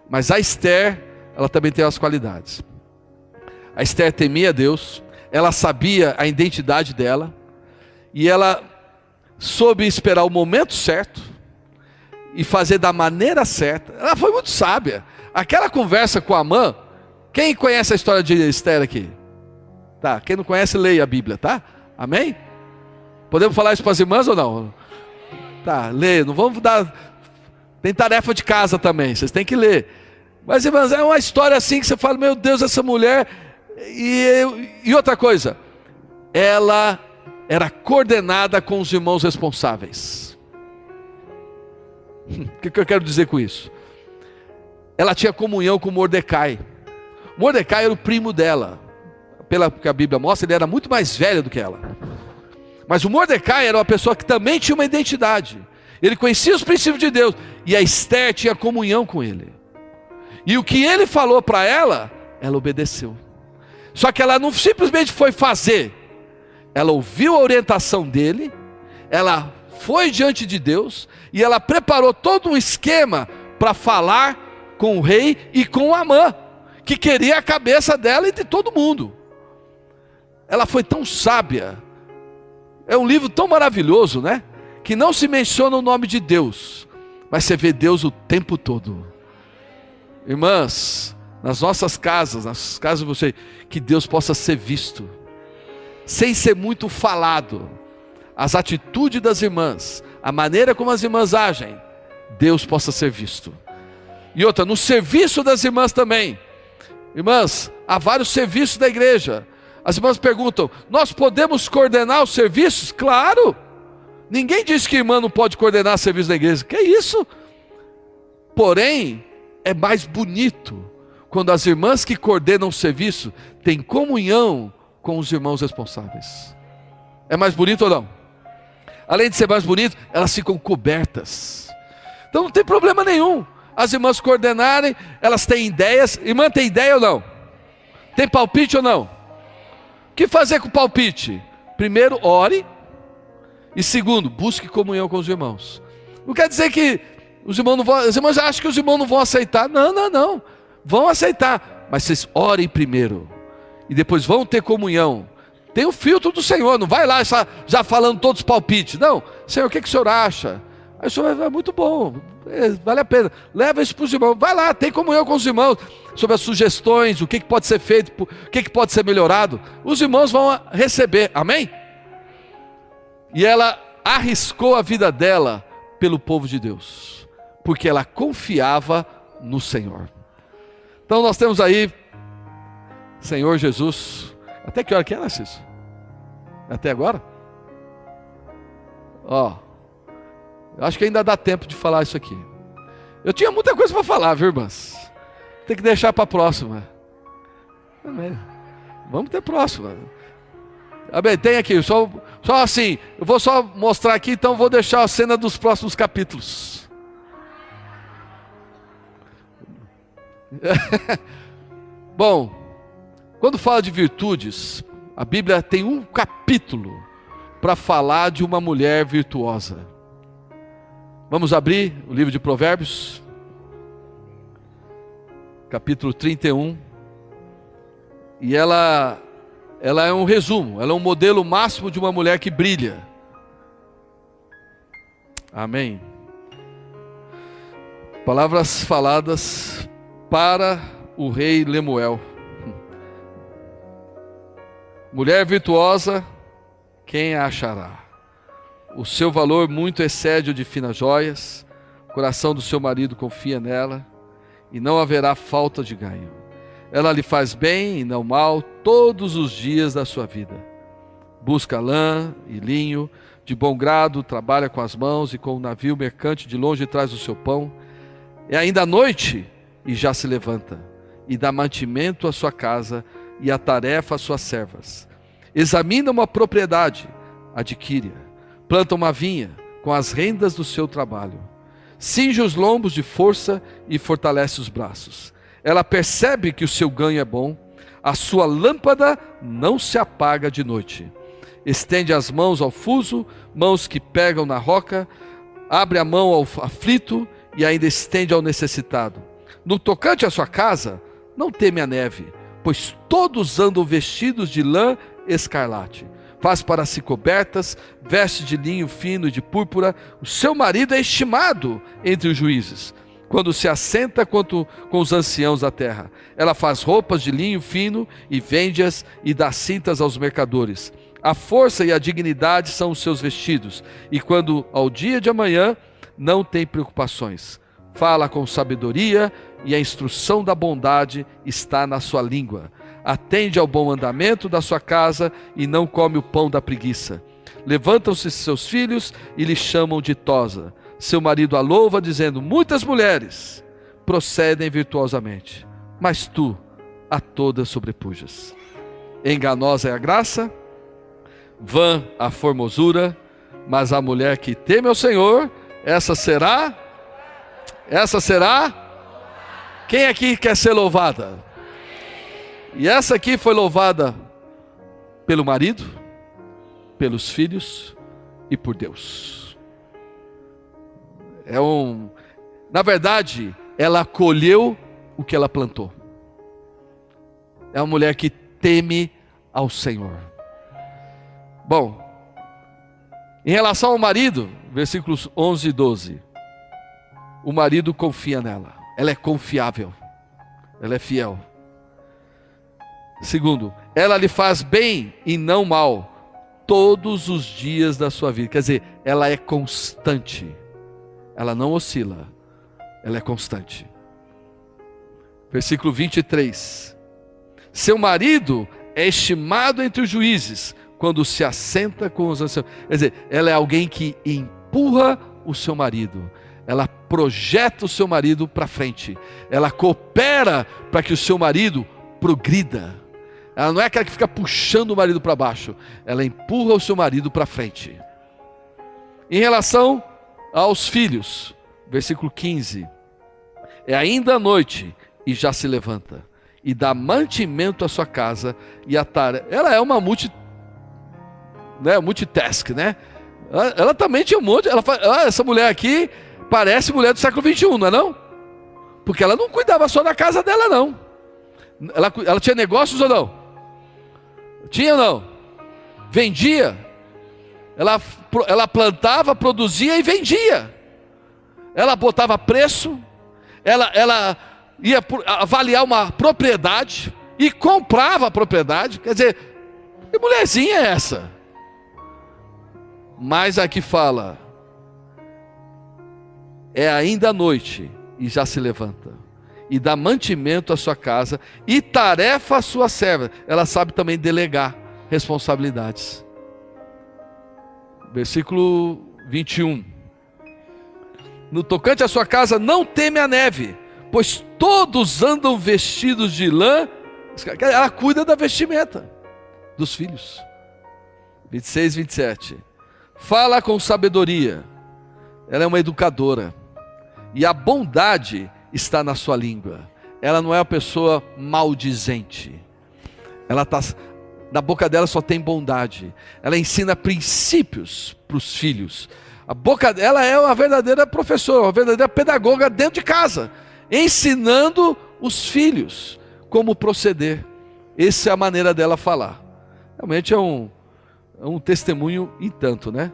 mas a Esther, ela também tem as qualidades. A Esther temia Deus, ela sabia a identidade dela, e ela soube esperar o momento certo, e fazer da maneira certa. Ela foi muito sábia. Aquela conversa com Amã, quem conhece a história de Esther aqui? Tá, quem não conhece, leia a Bíblia, tá? Amém? Podemos falar isso para as irmãs ou não? Tá, leia, não vamos dar... Tem tarefa de casa também, vocês têm que ler. Mas irmãs, é uma história assim que você fala: meu Deus, essa mulher... E outra coisa, ela era coordenada com os irmãos responsáveis. O que eu quero dizer com isso? Ela tinha comunhão com Mordecai. Mordecai era o primo dela. Pela que a Bíblia mostra, ele era muito mais velho do que ela. Mas o Mordecai era uma pessoa que também tinha uma identidade. Ele conhecia os princípios de Deus. E a Esther tinha comunhão com ele. E o que ele falou para ela, ela obedeceu. Só que ela não simplesmente foi fazer. Ela ouviu a orientação dele, ela foi diante de Deus, e ela preparou todo um esquema para falar com o rei e com Amã, que queria a cabeça dela e de todo mundo. Ela foi tão sábia. É um livro tão maravilhoso, né? Que não se menciona o nome de Deus, mas você vê Deus o tempo todo. Irmãs, nas nossas casas, nas casas de vocês, que Deus possa ser visto, sem ser muito falado. As atitudes das irmãs, a maneira como as irmãs agem, Deus possa ser visto. E outra, no serviço das irmãs também. Irmãs, há vários serviços da igreja. As irmãs perguntam: nós podemos coordenar os serviços? Claro! Ninguém disse que irmã não pode coordenar serviço da igreja. Que isso? Porém, é mais bonito quando as irmãs que coordenam o serviço têm comunhão com os irmãos responsáveis. É mais bonito ou não? Além de ser mais bonito, elas ficam cobertas. Então não tem problema nenhum as irmãs coordenarem. Elas têm ideias. Irmã tem ideia ou não? Tem palpite ou não? O que fazer com o palpite? Primeiro, ore. E segundo, busque comunhão com os irmãos. Não quer dizer que os irmãos não vão... As irmãs acham que os irmãos não vão aceitar. Não. Vão aceitar. Mas vocês orem primeiro. E depois vão ter comunhão. Tem o filtro do Senhor. Não vai lá já falando todos os palpites. Não. Senhor, o que o Senhor acha? Aí o Senhor é muito bom. Vale a pena. Leva isso para os irmãos. Vai lá, tem comunhão com os irmãos. Sobre as sugestões, o que pode ser feito, o que pode ser melhorado. Os irmãos vão receber. Amém? E ela arriscou a vida dela pelo povo de Deus, porque ela confiava no Senhor. Então nós temos aí Senhor Jesus. Até que hora que é, Narciso? Até agora? Ó, eu acho que ainda dá tempo de falar isso aqui. Eu tinha muita coisa para falar, viu, irmãs? Tem que deixar para a próxima. Vamos ter próxima. Amém, tem aqui, só assim, eu vou só mostrar aqui, então vou deixar a cena dos próximos capítulos. Bom, quando fala de virtudes, a Bíblia tem um capítulo para falar de uma mulher virtuosa. Vamos abrir o livro de Provérbios, capítulo 31, e ela é um resumo, ela é um modelo máximo de uma mulher que brilha. Amém. Palavras faladas para o rei Lemuel. Mulher virtuosa, quem a achará? O seu valor muito excede o de finas joias. coração do seu marido confia nela, e não haverá falta de ganho. Ela lhe faz bem e não mal todos os dias da sua vida. Busca lã e linho, de bom grado, trabalha com as mãos, e com o navio mercante de longe traz o seu pão. É ainda à noite e já se levanta, e dá mantimento à sua casa e a tarefa às suas servas. Examina uma propriedade, adquire-a. Planta uma vinha com as rendas do seu trabalho. Cinge os lombos de força e fortalece os braços. Ela percebe que o seu ganho é bom, a sua lâmpada não se apaga de noite. Estende as mãos ao fuso, mãos que pegam na roca, abre a mão ao aflito e ainda estende ao necessitado. No tocante à sua casa, não teme a neve, pois todos andam vestidos de lã escarlate. Faz para si cobertas, veste de linho fino e de púrpura. O seu marido é estimado entre os juízes, quando se assenta com os anciãos da terra. Ela faz roupas de linho fino e vende-as e dá cintas aos mercadores. A força e a dignidade são os seus vestidos, e quando ao dia de amanhã não tem preocupações. Fala com sabedoria, e a instrução da bondade está na sua língua. Atende ao bom andamento da sua casa e não come o pão da preguiça. Levantam-se seus filhos e lhe chamam ditosa. Seu marido a louva, dizendo: muitas mulheres procedem virtuosamente, mas tu a todas sobrepujas. Enganosa é a graça, vã a formosura, mas a mulher que teme ao Senhor, essa será. Quem aqui quer ser louvada? E essa aqui foi louvada pelo marido, pelos filhos e por Deus. Na verdade, ela colheu o que ela plantou. É uma mulher que teme ao Senhor. Bom, em relação ao marido, versículos 11 e 12. O marido confia nela. Ela é confiável. Ela é fiel. Segundo, ela lhe faz bem e não mal todos os dias da sua vida. Quer dizer, ela é constante. Ela não oscila. Ela é constante. Versículo 23. Seu marido é estimado entre os juízes quando se assenta com os anciãos. Quer dizer, ela é alguém que empurra o seu marido. Ela projeta o seu marido para frente. Ela coopera para que o seu marido progrida. Ela não é aquela que fica puxando o marido para baixo. Ela empurra o seu marido para frente. Em relação aos filhos, versículo 15. É ainda à noite e já se levanta, e dá mantimento à sua casa e a tarefa. Ela é uma multitask, né? Ela também tinha um monte. Essa mulher aqui parece mulher do século 21, não é não? Porque ela não cuidava só da casa dela, não. Ela tinha negócios ou não? Tinha ou não? Vendia. Ela plantava, produzia e vendia. Ela botava preço. Ela ia avaliar uma propriedade e comprava a propriedade. Quer dizer, que mulherzinha é essa? Mas aqui fala: é ainda à noite e já se levanta, e dá mantimento à sua casa e tarefa à sua serva. Ela sabe também delegar responsabilidades. Versículo 21. No tocante à sua casa, não teme a neve, pois todos andam vestidos de lã. Ela cuida da vestimenta dos filhos. 26, 27. Fala com sabedoria. Ela é uma educadora. E a bondade está na sua língua. Ela não é uma pessoa maldizente. Na boca dela só tem bondade. Ela ensina princípios para os filhos. Ela é uma verdadeira professora, uma verdadeira pedagoga dentro de casa, ensinando os filhos como proceder. Essa é a maneira dela falar. Realmente é um testemunho em tanto, né?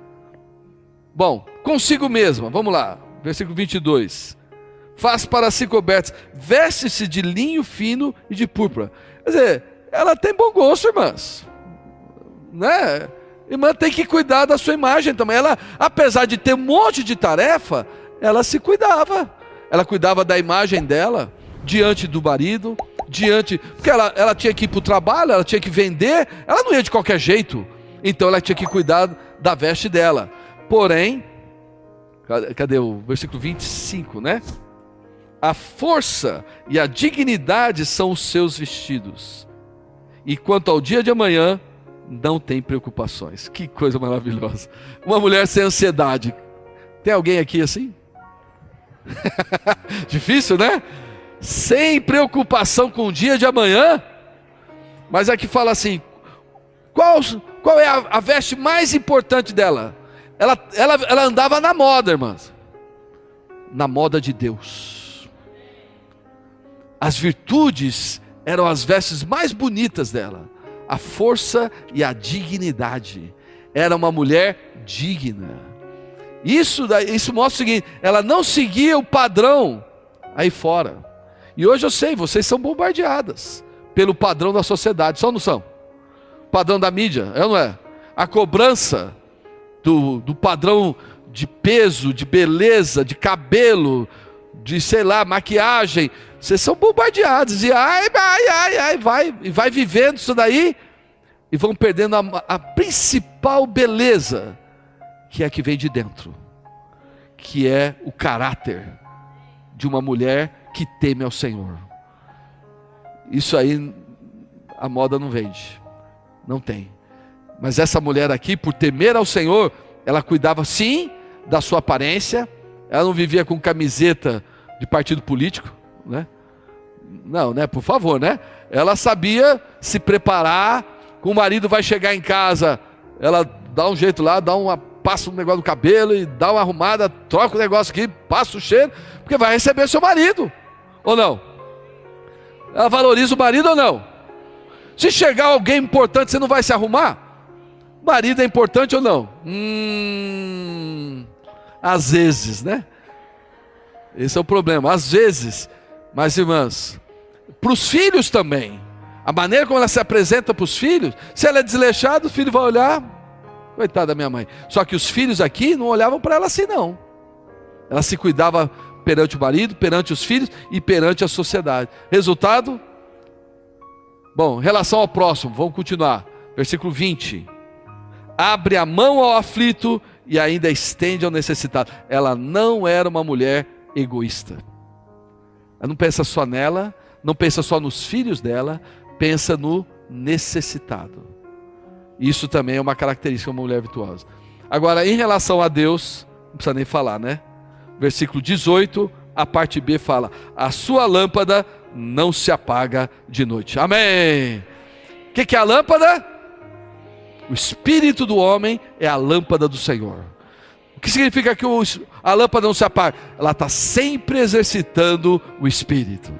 Bom, consigo mesma, vamos lá, versículo 22. Faz para si cobertas, veste-se de linho fino e de púrpura. Quer dizer, ela tem bom gosto, irmãs, né? Irmã tem que cuidar da sua imagem também. Ela, apesar de ter um monte de tarefa, ela se cuidava. Ela cuidava da imagem dela, diante do marido, porque ela tinha que ir para o trabalho, ela tinha que vender, ela não ia de qualquer jeito. Então ela tinha que cuidar da veste dela. Porém, cadê o versículo 25, né? A força e a dignidade são os seus vestidos. E quanto ao dia de amanhã, não tem preocupações. Que coisa maravilhosa. Uma mulher sem ansiedade. Tem alguém aqui assim? Difícil, né? Sem preocupação com o dia de amanhã. Mas aqui fala assim: qual é a veste mais importante dela? Ela andava na moda, irmãs. Na moda de Deus. As virtudes eram as vestes mais bonitas dela. A força e a dignidade. Era uma mulher digna. Isso mostra o seguinte: ela não seguia o padrão aí fora. E hoje eu sei, vocês são bombardeadas pelo padrão da sociedade, só não são? O padrão da mídia, é ou não é? A cobrança do padrão de peso, de beleza, de cabelo, de sei lá, maquiagem. Vocês são bombardeados e vai vivendo isso daí e vão perdendo a principal beleza, que é a que vem de dentro, que é o caráter de uma mulher que teme ao Senhor. Isso aí a moda não vende, não tem. Mas essa mulher aqui, por temer ao Senhor, ela cuidava sim da sua aparência. Ela não vivia com camiseta de partido político, né? Não, né? Por favor, né? Ela sabia se preparar. Quando o marido vai chegar em casa, ela dá um jeito lá, passa um negócio no cabelo e dá uma arrumada, troca o negócio aqui, passa o cheiro, porque vai receber seu marido, ou não? Ela valoriza o marido ou não? Se chegar alguém importante, você não vai se arrumar? Marido é importante ou não? Às vezes, né? Esse é o problema, às vezes. Mas irmãs, para os filhos também, a maneira como ela se apresenta para os filhos, se ela é desleixada, o filho vai olhar, coitada da minha mãe. Só que os filhos aqui não olhavam para ela assim não. Ela se cuidava perante o marido, perante os filhos e perante a sociedade. Resultado? Bom, em relação ao próximo, vamos continuar. Versículo 20. Abre a mão ao aflito e ainda estende ao necessitado. Ela não era uma mulher egoísta. Ela não pensa só nela, não pensa só nos filhos dela, pensa no necessitado. Isso também é uma característica de uma mulher virtuosa. Agora, em relação a Deus, não precisa nem falar, né? Versículo 18, a parte B fala: a sua lâmpada não se apaga de noite. Amém. O que é a lâmpada? O espírito do homem é a lâmpada do Senhor. O que significa que a lâmpada não se apaga? Ela está sempre exercitando o espírito.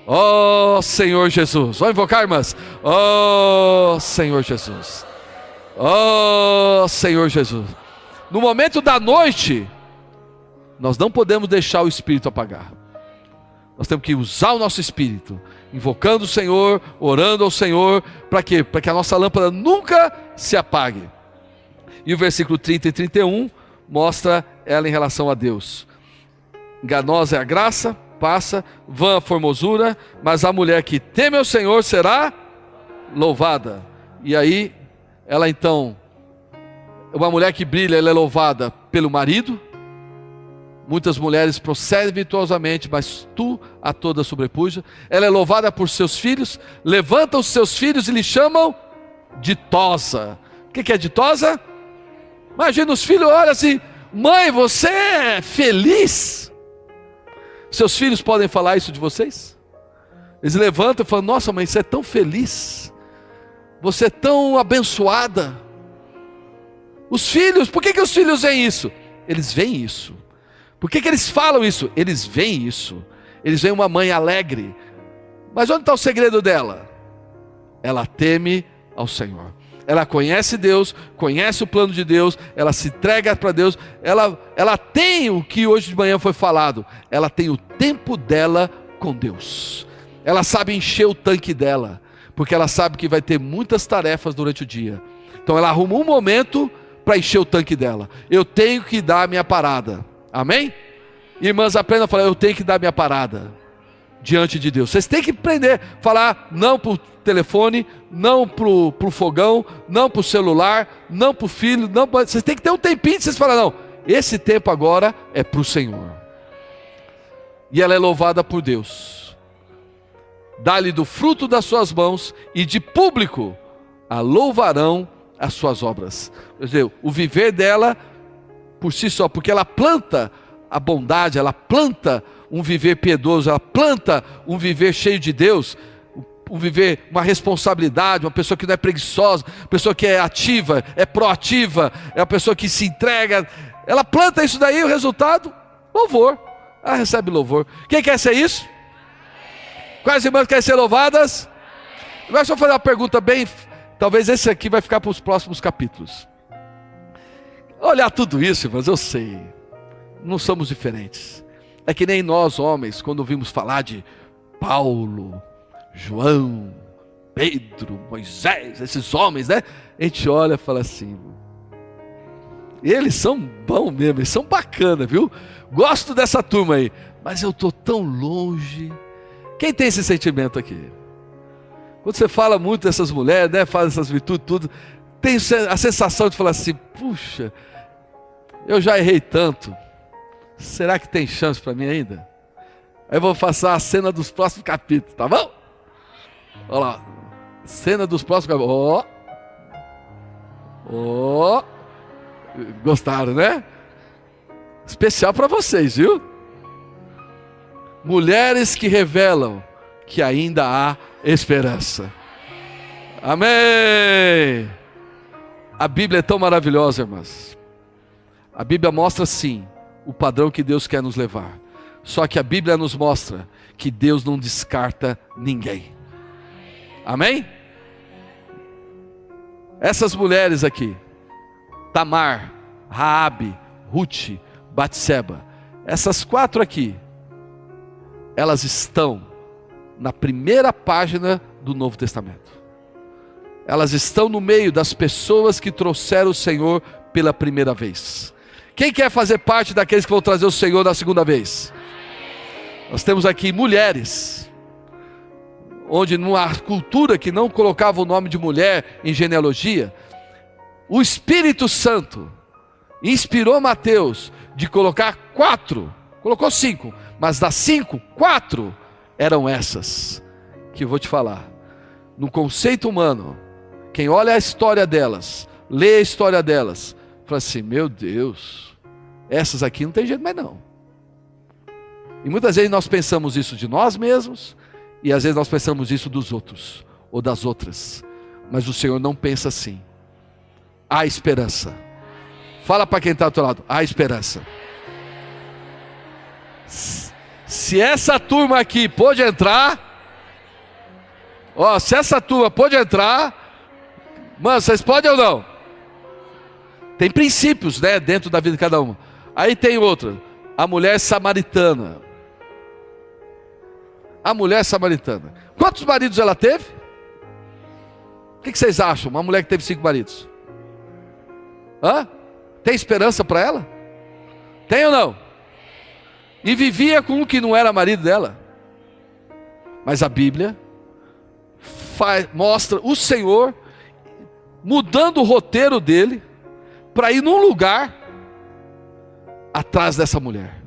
Oh Senhor Jesus, vamos invocar, irmãs? Oh Senhor Jesus, oh Senhor Jesus. No momento da noite, nós não podemos deixar o espírito apagar. Nós temos que usar o nosso espírito, invocando o Senhor, orando ao Senhor. Para quê? Para que a nossa lâmpada nunca se apague. E o versículo 30 e 31 mostra ela em relação a Deus. Enganosa é a graça, passa, vã a formosura, mas a mulher que teme ao Senhor será louvada. E aí, ela então, uma mulher que brilha, ela é louvada pelo marido. Muitas mulheres procedem virtuosamente, mas tu a toda sobrepuja. Ela é louvada por seus filhos, levanta os seus filhos e lhe chamam ditosa. O que é ditosa? Imagina os filhos, olha assim: mãe, você é feliz? Seus filhos podem falar isso de vocês? Eles levantam e falam: nossa mãe, você é tão feliz, você é tão abençoada. Os filhos, por que os filhos veem isso? Eles veem isso. Por que eles falam isso? Eles veem isso. Eles veem uma mãe alegre. Mas onde está o segredo dela? Ela teme ao Senhor. Ela conhece Deus, conhece o plano de Deus, ela se entrega para Deus, ela tem o que hoje de manhã foi falado, ela tem o tempo dela com Deus. Ela sabe encher o tanque dela, porque ela sabe que vai ter muitas tarefas durante o dia. Então ela arruma um momento para encher o tanque dela. Eu tenho que dar a minha parada. Amém? Irmãs, aprendam a falar: eu tenho que dar minha parada diante de Deus. Vocês têm que aprender a falar não para o telefone, não para o fogão, não para o celular, não para o filho, não pra... Vocês têm que ter um tempinho de vocês falar: não, esse tempo agora é para o Senhor. E ela é louvada por Deus. Dá-lhe do fruto das suas mãos, e de público a louvarão as suas obras. Quer dizer, o viver dela por si só, porque ela planta a bondade, ela planta um viver piedoso, ela planta um viver cheio de Deus, um viver, uma responsabilidade, uma pessoa que não é preguiçosa, uma pessoa que é ativa, é proativa, é uma pessoa que se entrega. Ela planta isso daí, o resultado, louvor. Ela recebe louvor. Quem quer ser isso? Quais irmãs querem ser louvadas? Agora só fazer uma pergunta bem, talvez esse aqui vai ficar para os próximos capítulos. Olhar tudo isso, irmãos, eu sei, não somos diferentes. É que nem nós homens, quando ouvimos falar de Paulo, João, Pedro, Moisés, esses homens, né? A gente olha e fala assim: eles são bons mesmo, eles são bacanas, viu? Gosto dessa turma aí, mas eu estou tão longe. Quem tem esse sentimento aqui? Quando você fala muito dessas mulheres, né? Fala essas virtudes, tudo, tem a sensação de falar assim: puxa, eu já errei tanto, será que tem chance para mim ainda? Aí eu vou passar a cena dos próximos capítulos, tá bom? Olha lá, cena dos próximos capítulos. Ó, gostaram, né? Especial para vocês, viu? Mulheres que revelam que ainda há esperança. Amém. A Bíblia é tão maravilhosa, irmãs. A Bíblia mostra sim o padrão que Deus quer nos levar. Só que a Bíblia nos mostra que Deus não descarta ninguém. Amém? Essas mulheres aqui, Tamar, Raabe, Ruth, Batseba, essas 4 aqui, elas estão na primeira página do Novo Testamento. Elas estão no meio das pessoas que trouxeram o Senhor pela primeira vez. Quem quer fazer parte daqueles que vão trazer o Senhor na segunda vez? Nós temos aqui mulheres, onde numa cultura que não colocava o nome de mulher em genealogia, o Espírito Santo inspirou Mateus de colocar 4, colocou 5, mas das 5, 4 eram essas, que eu vou te falar. No conceito humano, quem olha a história delas, lê a história delas, fala assim: meu Deus, essas aqui não tem jeito mais não. E muitas vezes nós pensamos isso de nós mesmos, e às vezes nós pensamos isso dos outros, ou das outras, mas o Senhor não pensa assim. Há esperança. Fala para quem está ao teu lado: há esperança. Se essa turma aqui pôde entrar, ó, se essa turma pôde entrar, mano, vocês podem ou não? Tem princípios, né, dentro da vida de cada uma. Aí tem outra, a mulher samaritana. A mulher samaritana. Quantos maridos ela teve? O que vocês acham? Uma mulher que teve 5 maridos. Hã? Tem esperança para ela? Tem ou não? E vivia com um que não era marido dela. Mas a Bíblia mostra o Senhor mudando o roteiro dele para ir num lugar atrás dessa mulher.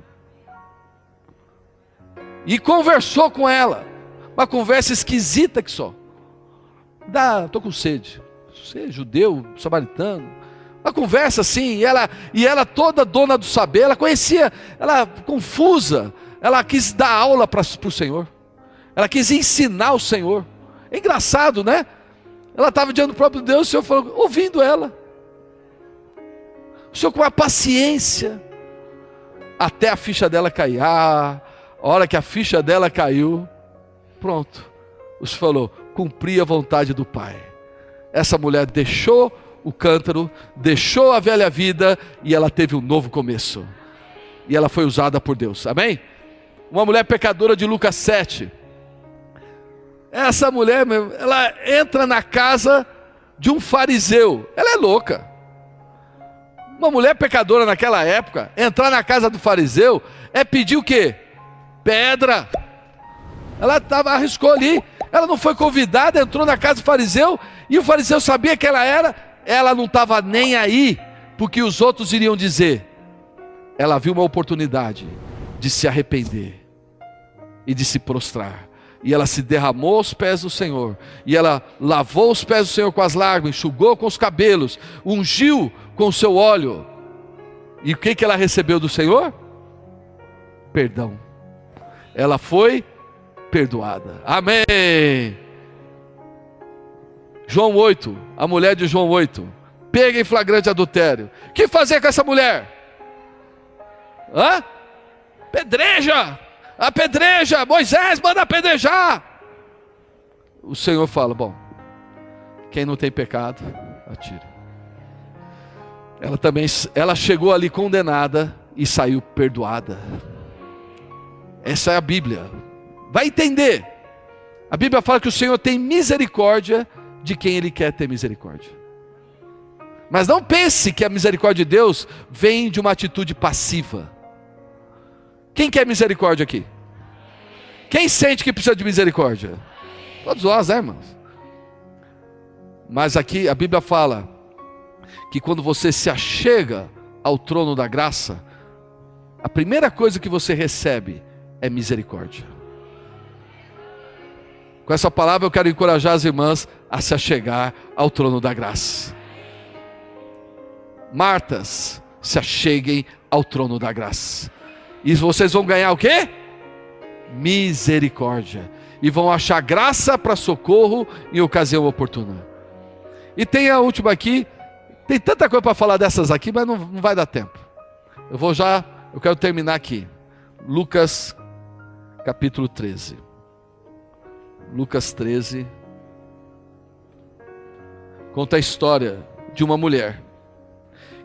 E conversou com ela. Uma conversa esquisita que só. Estou com sede. Você é judeu, samaritano. Uma conversa assim, e ela toda dona do saber, ela conhecia, ela confusa, ela quis dar aula para o Senhor. Ela quis ensinar o Senhor. É engraçado, né? Ela estava diante do próprio Deus, o Senhor falou, ouvindo ela. O Senhor com uma paciência, até a ficha dela cair. A hora que a ficha dela caiu, pronto. O Senhor falou, cumpri a vontade do Pai. Essa mulher deixou o cântaro, deixou a velha vida, e ela teve um novo começo. E ela foi usada por Deus, amém? Uma mulher pecadora de Lucas 7. Essa mulher, ela entra na casa de um fariseu. Ela é louca. Uma mulher pecadora naquela época, entrar na casa do fariseu, é pedir o quê? Pedra. Ela arriscou ali, ela não foi convidada, entrou na casa do fariseu, e o fariseu sabia que ela não estava nem aí, porque os outros iriam dizer. Ela viu uma oportunidade de se arrepender e de se prostrar. E ela se derramou aos pés do Senhor. E ela lavou os pés do Senhor com as lágrimas, enxugou com os cabelos, ungiu com o seu óleo. E o que ela recebeu do Senhor? Perdão. Ela foi perdoada. Amém. João 8, a mulher de João 8, pega em flagrante adultério. O que fazer com essa mulher? Pedreja! Apedreja! Moisés manda apedrejar! O Senhor fala, bom, quem não tem pecado, atira. Ela chegou ali condenada e saiu perdoada. Essa é a Bíblia. Vai entender. A Bíblia fala que o Senhor tem misericórdia de quem Ele quer ter misericórdia. Mas não pense que a misericórdia de Deus vem de uma atitude passiva. Quem quer misericórdia aqui? Quem sente que precisa de misericórdia? Todos nós, né, irmãos? Mas aqui a Bíblia fala que quando você se achega ao trono da graça, a primeira coisa que você recebe é misericórdia. Com essa palavra eu quero encorajar as irmãs a se achegar ao trono da graça. Martas, se acheguem ao trono da graça. E vocês vão ganhar o quê? Misericórdia. E vão achar graça para socorro em ocasião oportuna. E tem a última aqui. Tem tanta coisa para falar dessas aqui, mas não vai dar tempo. Eu quero terminar aqui. Lucas capítulo 13. Lucas 13. Conta a história de uma mulher.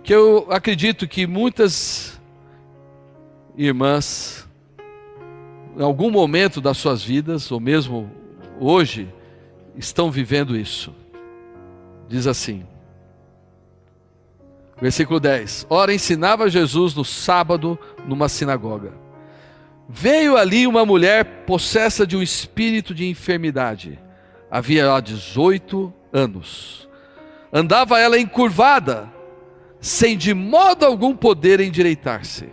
Que eu acredito que muitas irmãs, em algum momento das suas vidas, ou mesmo hoje, estão vivendo isso. Diz assim, versículo 10: Ora, ensinava Jesus no sábado numa sinagoga. Veio ali uma mulher possessa de um espírito de enfermidade. Havia lá 18 anos. Andava ela encurvada, sem de modo algum poder endireitar-se.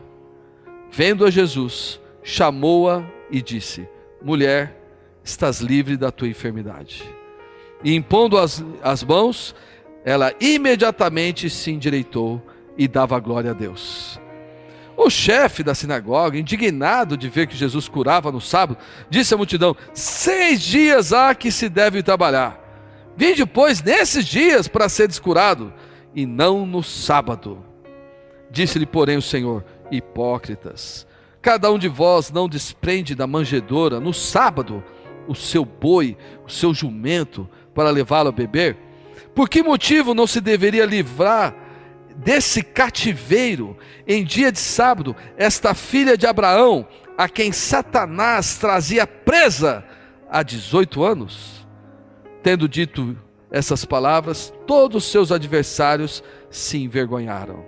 Vendo a Jesus, chamou-a e disse: Mulher, estás livre da tua enfermidade. E impondo as mãos, ela imediatamente se endireitou e dava glória a Deus. O chefe da sinagoga, indignado de ver que Jesus curava no sábado, disse à multidão: 6 dias há que se deve trabalhar. Vinde, pois, nesses dias para seres curado, e não no sábado. Disse-lhe, porém, o Senhor: Hipócritas, cada um de vós não desprende da manjedoura no sábado o seu boi, o seu jumento, para levá-lo a beber? Por que motivo não se deveria livrar desse cativeiro em dia de sábado esta filha de Abraão, a quem Satanás trazia presa há 18 anos? Tendo dito essas palavras, todos os seus adversários se envergonharam.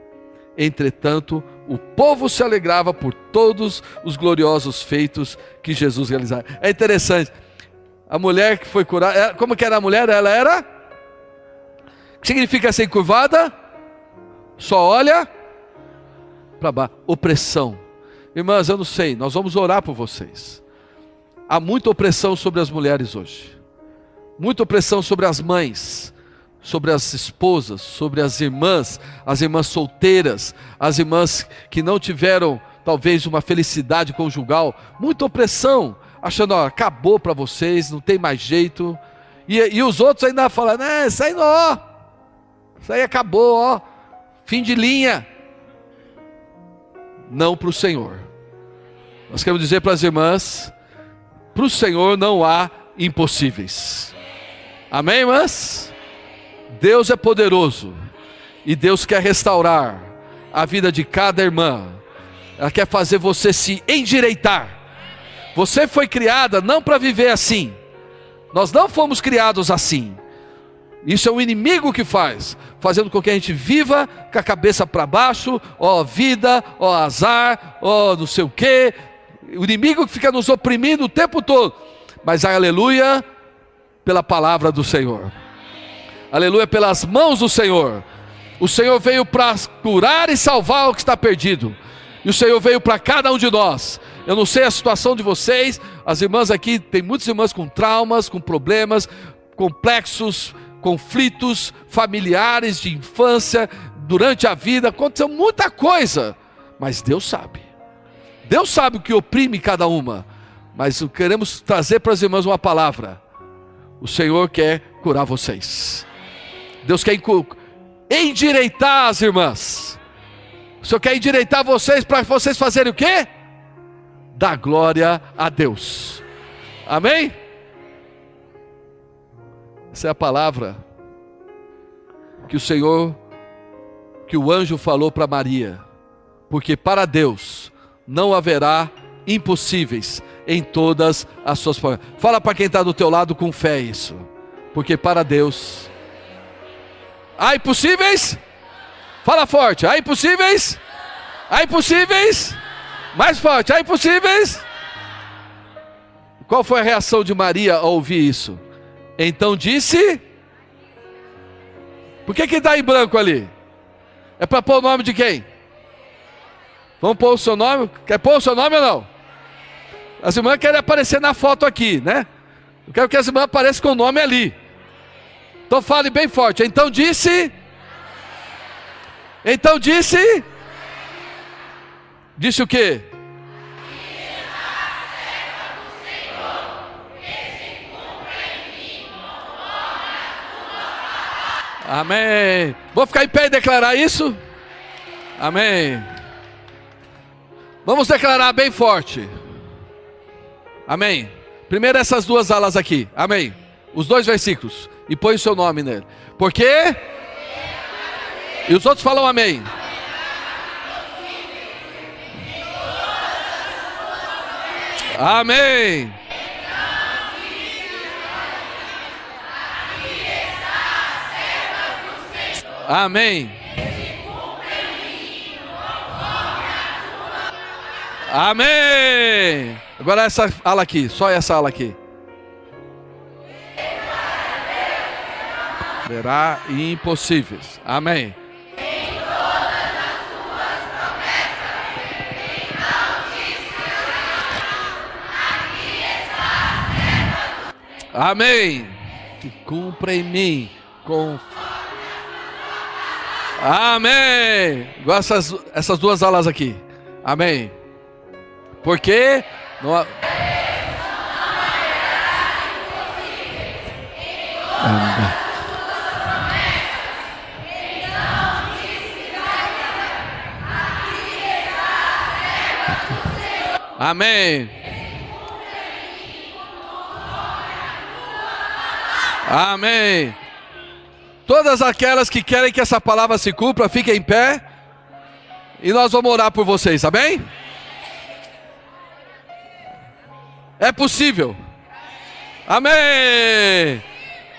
Entretanto, o povo se alegrava por todos os gloriosos feitos que Jesus realizava. É interessante, a mulher que foi curada, como que era a mulher? Ela era, o que significa ser curvada? Só olha para baixo. Opressão. Irmãs, eu não sei, nós vamos orar por vocês. Há muita opressão sobre as mulheres hoje. Muita opressão sobre as mães, sobre as esposas, sobre as irmãs solteiras, as irmãs que não tiveram talvez uma felicidade conjugal. Muita opressão, achando, ó, acabou para vocês, não tem mais jeito. E os outros ainda falando, isso aí não, ó, isso aí acabou, ó, fim de linha. Não para o Senhor. Nós queremos dizer para as irmãs, para o Senhor não há impossíveis. Amém, irmãs? Deus é poderoso e Deus quer restaurar a vida de cada irmã. Ela quer fazer você se endireitar. Você foi criada não para viver assim. Nós não fomos criados assim. Isso é o inimigo que faz, fazendo com que a gente viva com a cabeça para baixo, ó vida, ó azar, ó não sei o quê. O inimigo que fica nos oprimindo o tempo todo. Mas aleluia, pela palavra do Senhor. Aleluia, pelas mãos do Senhor. O Senhor veio para curar e salvar o que está perdido. E o Senhor veio para cada um de nós. Eu não sei a situação de vocês. As irmãs aqui, tem muitas irmãs com traumas, com problemas complexos, conflitos familiares de infância, durante a vida. Aconteceu muita coisa. Mas Deus sabe. Deus sabe o que oprime cada uma. Mas queremos trazer para as irmãs uma palavra. O Senhor quer curar vocês. Deus quer endireitar as irmãs. O Senhor quer endireitar vocês para vocês fazerem o quê? Dar glória a Deus. Amém? Essa é a palavra que o Senhor, que o anjo falou para Maria. Porque para Deus não haverá impossíveis em todas as suas promessas. Fala para quem está do teu lado com fé isso. Porque para Deus há impossíveis? Fala forte, há impossíveis? Há impossíveis? Mais forte, há impossíveis? Qual foi a reação de Maria ao ouvir isso? Então disse... Por que está em branco ali? É para pôr o nome de quem? Vamos pôr o seu nome? Quer pôr o seu nome ou não? As irmãs querem aparecer na foto aqui, né? Eu quero que as irmãs apareçam com o nome ali. Então fale bem forte. Então disse... Então disse... Disse o quê? Amém. Vou ficar em pé e declarar isso? Amém. Vamos declarar bem forte. Amém. Primeiro essas duas alas aqui. Amém. Os dois versículos. E põe o seu nome nele. Por quê? E os outros falam amém. Amém. Amém. Amém. Agora essa ala aqui, só essa ala aqui. Verá impossíveis. Amém. Amém. Que cumpra em mim com... Amém. Igual essas duas alas aqui. Amém. Porque não... Amém. Amém. Amém. Todas aquelas que querem que essa palavra se cumpra, fiquem em pé. E nós vamos orar por vocês, amém? É possível. Amém.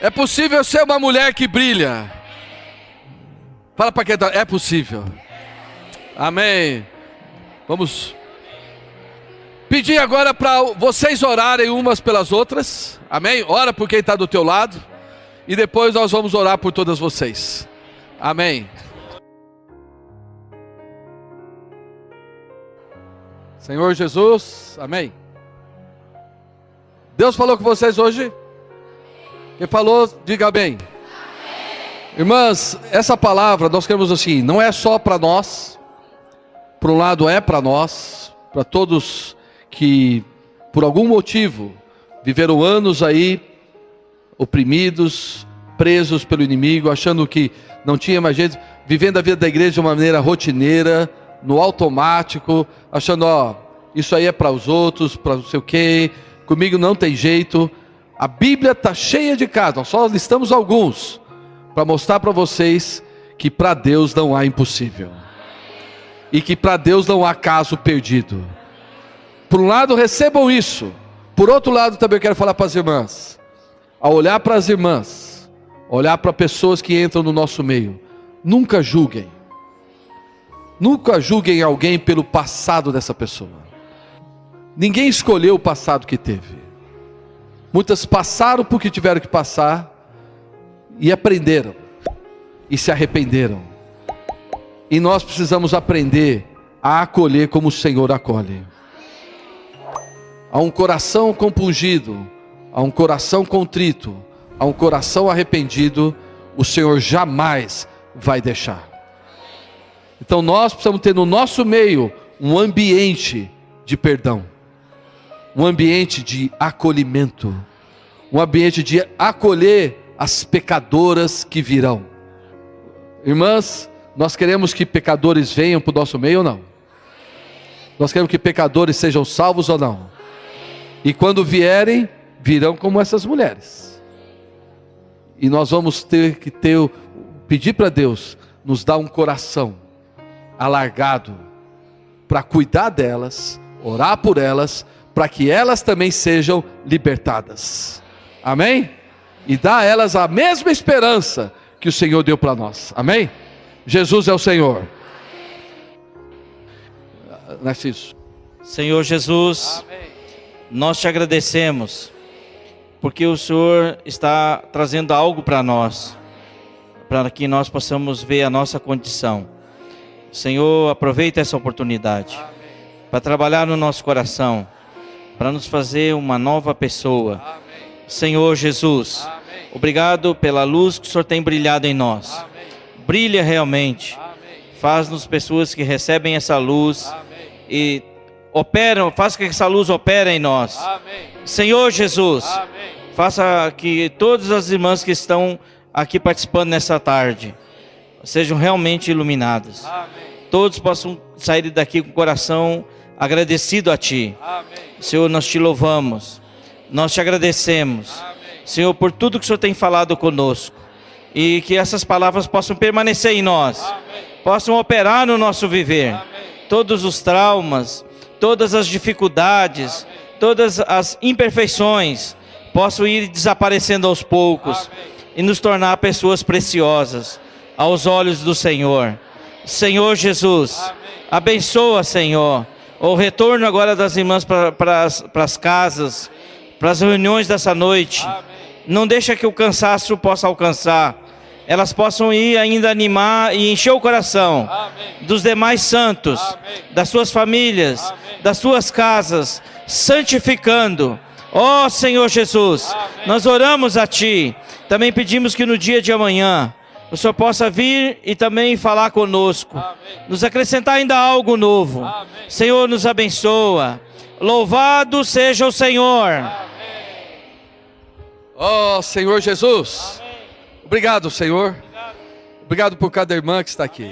É possível ser uma mulher que brilha. Fala para quem está. É possível. Amém. Vamos pedir agora para vocês orarem umas pelas outras. Amém? Ora por quem está do teu lado. E depois nós vamos orar por todas vocês. Amém. Senhor Jesus, amém. Deus falou com vocês hoje? Quem falou, diga bem. Irmãs, essa palavra nós queremos assim, não é só para nós. Por um lado é para nós, para todos que por algum motivo viveram anos aí oprimidos, presos pelo inimigo, achando que não tinha mais jeito, vivendo a vida da igreja de uma maneira rotineira, no automático, achando, ó, isso aí é para os outros, para não sei o quê, comigo não tem jeito. A Bíblia está cheia de casos, nós só listamos alguns, para mostrar para vocês que para Deus não há impossível, e que para Deus não há caso perdido. Por um lado recebam isso, por outro lado também eu quero falar para as irmãs, ao olhar para as irmãs, olhar para pessoas que entram no nosso meio. Nunca julguem. Nunca julguem alguém pelo passado dessa pessoa. Ninguém escolheu o passado que teve. Muitas passaram porque tiveram que passar e aprenderam e se arrependeram. E nós precisamos aprender a acolher como o Senhor acolhe. A um coração compungido, a um coração contrito, a um coração arrependido, o Senhor jamais vai deixar. Então nós precisamos ter no nosso meio um ambiente de perdão, um ambiente de acolhimento, um ambiente de acolher as pecadoras que virão. Irmãs, nós queremos que pecadores venham para o nosso meio ou não? Nós queremos que pecadores sejam salvos ou não? E quando vierem, virão como essas mulheres. E nós vamos ter que pedir para Deus nos dar um coração alargado para cuidar delas, orar por elas, para que elas também sejam libertadas. Amém? E dar a elas a mesma esperança que o Senhor deu para nós. Amém? Jesus é o Senhor. Narciso. Senhor Jesus, amém. Nós te agradecemos, porque o Senhor está trazendo algo para nós, para que nós possamos ver a nossa condição. Senhor, aproveita essa oportunidade para trabalhar no nosso coração, para nos fazer uma nova pessoa. Senhor Jesus, obrigado pela luz que o Senhor tem brilhado em nós. Brilha realmente, faz-nos pessoas que recebem essa luz e operam, faz que essa luz opere em nós. Senhor Jesus, faça que todas as irmãs que estão aqui participando nessa tarde sejam realmente iluminadas. Todos possam sair daqui com o coração agradecido a Ti. Senhor, nós Te louvamos, nós Te agradecemos, Senhor, por tudo que o Senhor tem falado conosco, e que essas palavras possam permanecer em nós, possam operar no nosso viver. Todos os traumas, todas as dificuldades, todas as imperfeições possam ir desaparecendo aos poucos e nos tornar pessoas preciosas aos olhos do Senhor. Senhor Jesus, abençoa, Senhor, o retorno agora das irmãs para as casas, para as reuniões dessa noite. Não deixa que o cansaço possa alcançar. Elas possam ir ainda animar e encher o coração dos demais santos, das suas famílias, das suas casas, santificando. Ó Senhor Jesus, nós oramos a Ti. Também pedimos que no dia de amanhã o Senhor possa vir e também falar conosco, nos acrescentar ainda algo novo. Senhor, nos abençoa. Louvado seja o Senhor. Ó Senhor Jesus, obrigado, Senhor. Obrigado por cada irmã que está aqui.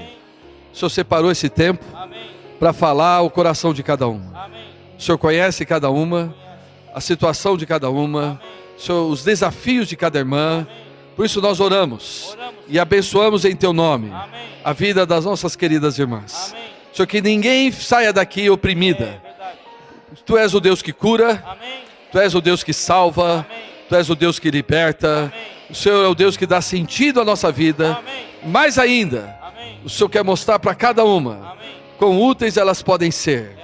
O Senhor separou esse tempo para falar o coração de cada uma. O Senhor conhece cada uma, a situação de cada uma, Senhor, os desafios de cada irmã. Por isso nós oramos e abençoamos em Teu nome a vida das nossas queridas irmãs. Senhor, que ninguém saia daqui oprimida. Tu és o Deus que cura, Tu és o Deus que salva, Tu és o Deus que liberta. O Senhor é o Deus que dá sentido à nossa vida. Mais ainda, o Senhor quer mostrar para cada uma quão úteis elas podem ser.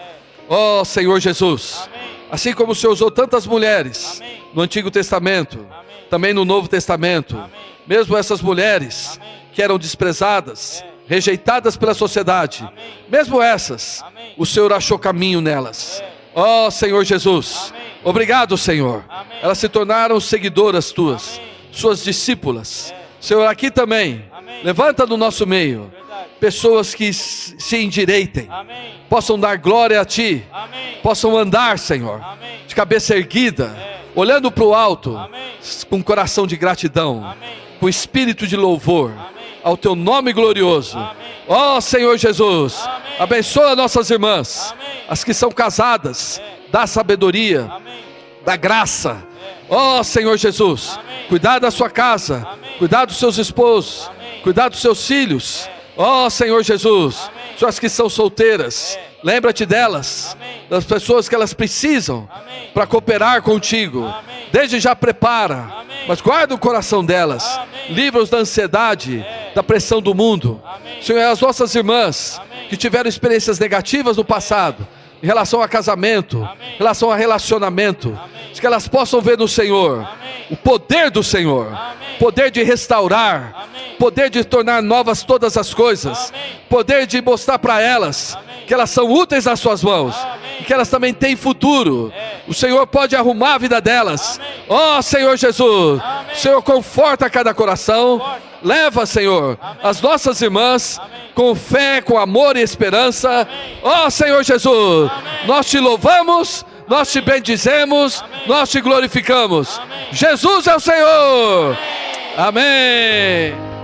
Ó Senhor Jesus, assim como o Senhor usou tantas mulheres no Antigo Testamento, também no Novo Testamento, mesmo essas mulheres que eram desprezadas, rejeitadas pela sociedade, mesmo essas, o Senhor achou caminho nelas. Ó Senhor Jesus, obrigado, Senhor. Elas se tornaram seguidoras Tuas, Suas discípulas. Senhor, aqui também, levanta no nosso meio pessoas que se endireitem, possam dar glória a Ti, possam andar, Senhor, de cabeça erguida, olhando para o alto, com coração de gratidão, com espírito de louvor ao Teu nome glorioso. Ó Senhor Jesus, abençoa nossas irmãs, as que são casadas, dá sabedoria, dá graça. Ó Senhor Jesus, cuidar da sua casa, cuidar dos seus esposos, cuidar dos seus filhos. Ó Senhor Jesus, as que são solteiras, lembra-te delas, das pessoas que elas precisam para cooperar contigo. Desde já prepara, mas guarda o coração delas Livra-os da ansiedade, da pressão do mundo. Senhor, as nossas irmãs que tiveram experiências negativas no passado, em relação a casamento, em relação a relacionamento, que elas possam ver no Senhor o poder do Senhor, poder de restaurar, poder de tornar novas todas as coisas, poder de mostrar para elas que elas são úteis nas suas mãos, e que elas também têm futuro. O Senhor pode arrumar a vida delas. Ó Senhor Jesus, Senhor, conforta cada coração. Leva, Senhor, as nossas irmãs com fé, com amor e esperança. Ó Senhor Jesus, nós te louvamos, nós te bendizemos, nós te glorificamos. Jesus é o Senhor. Amém.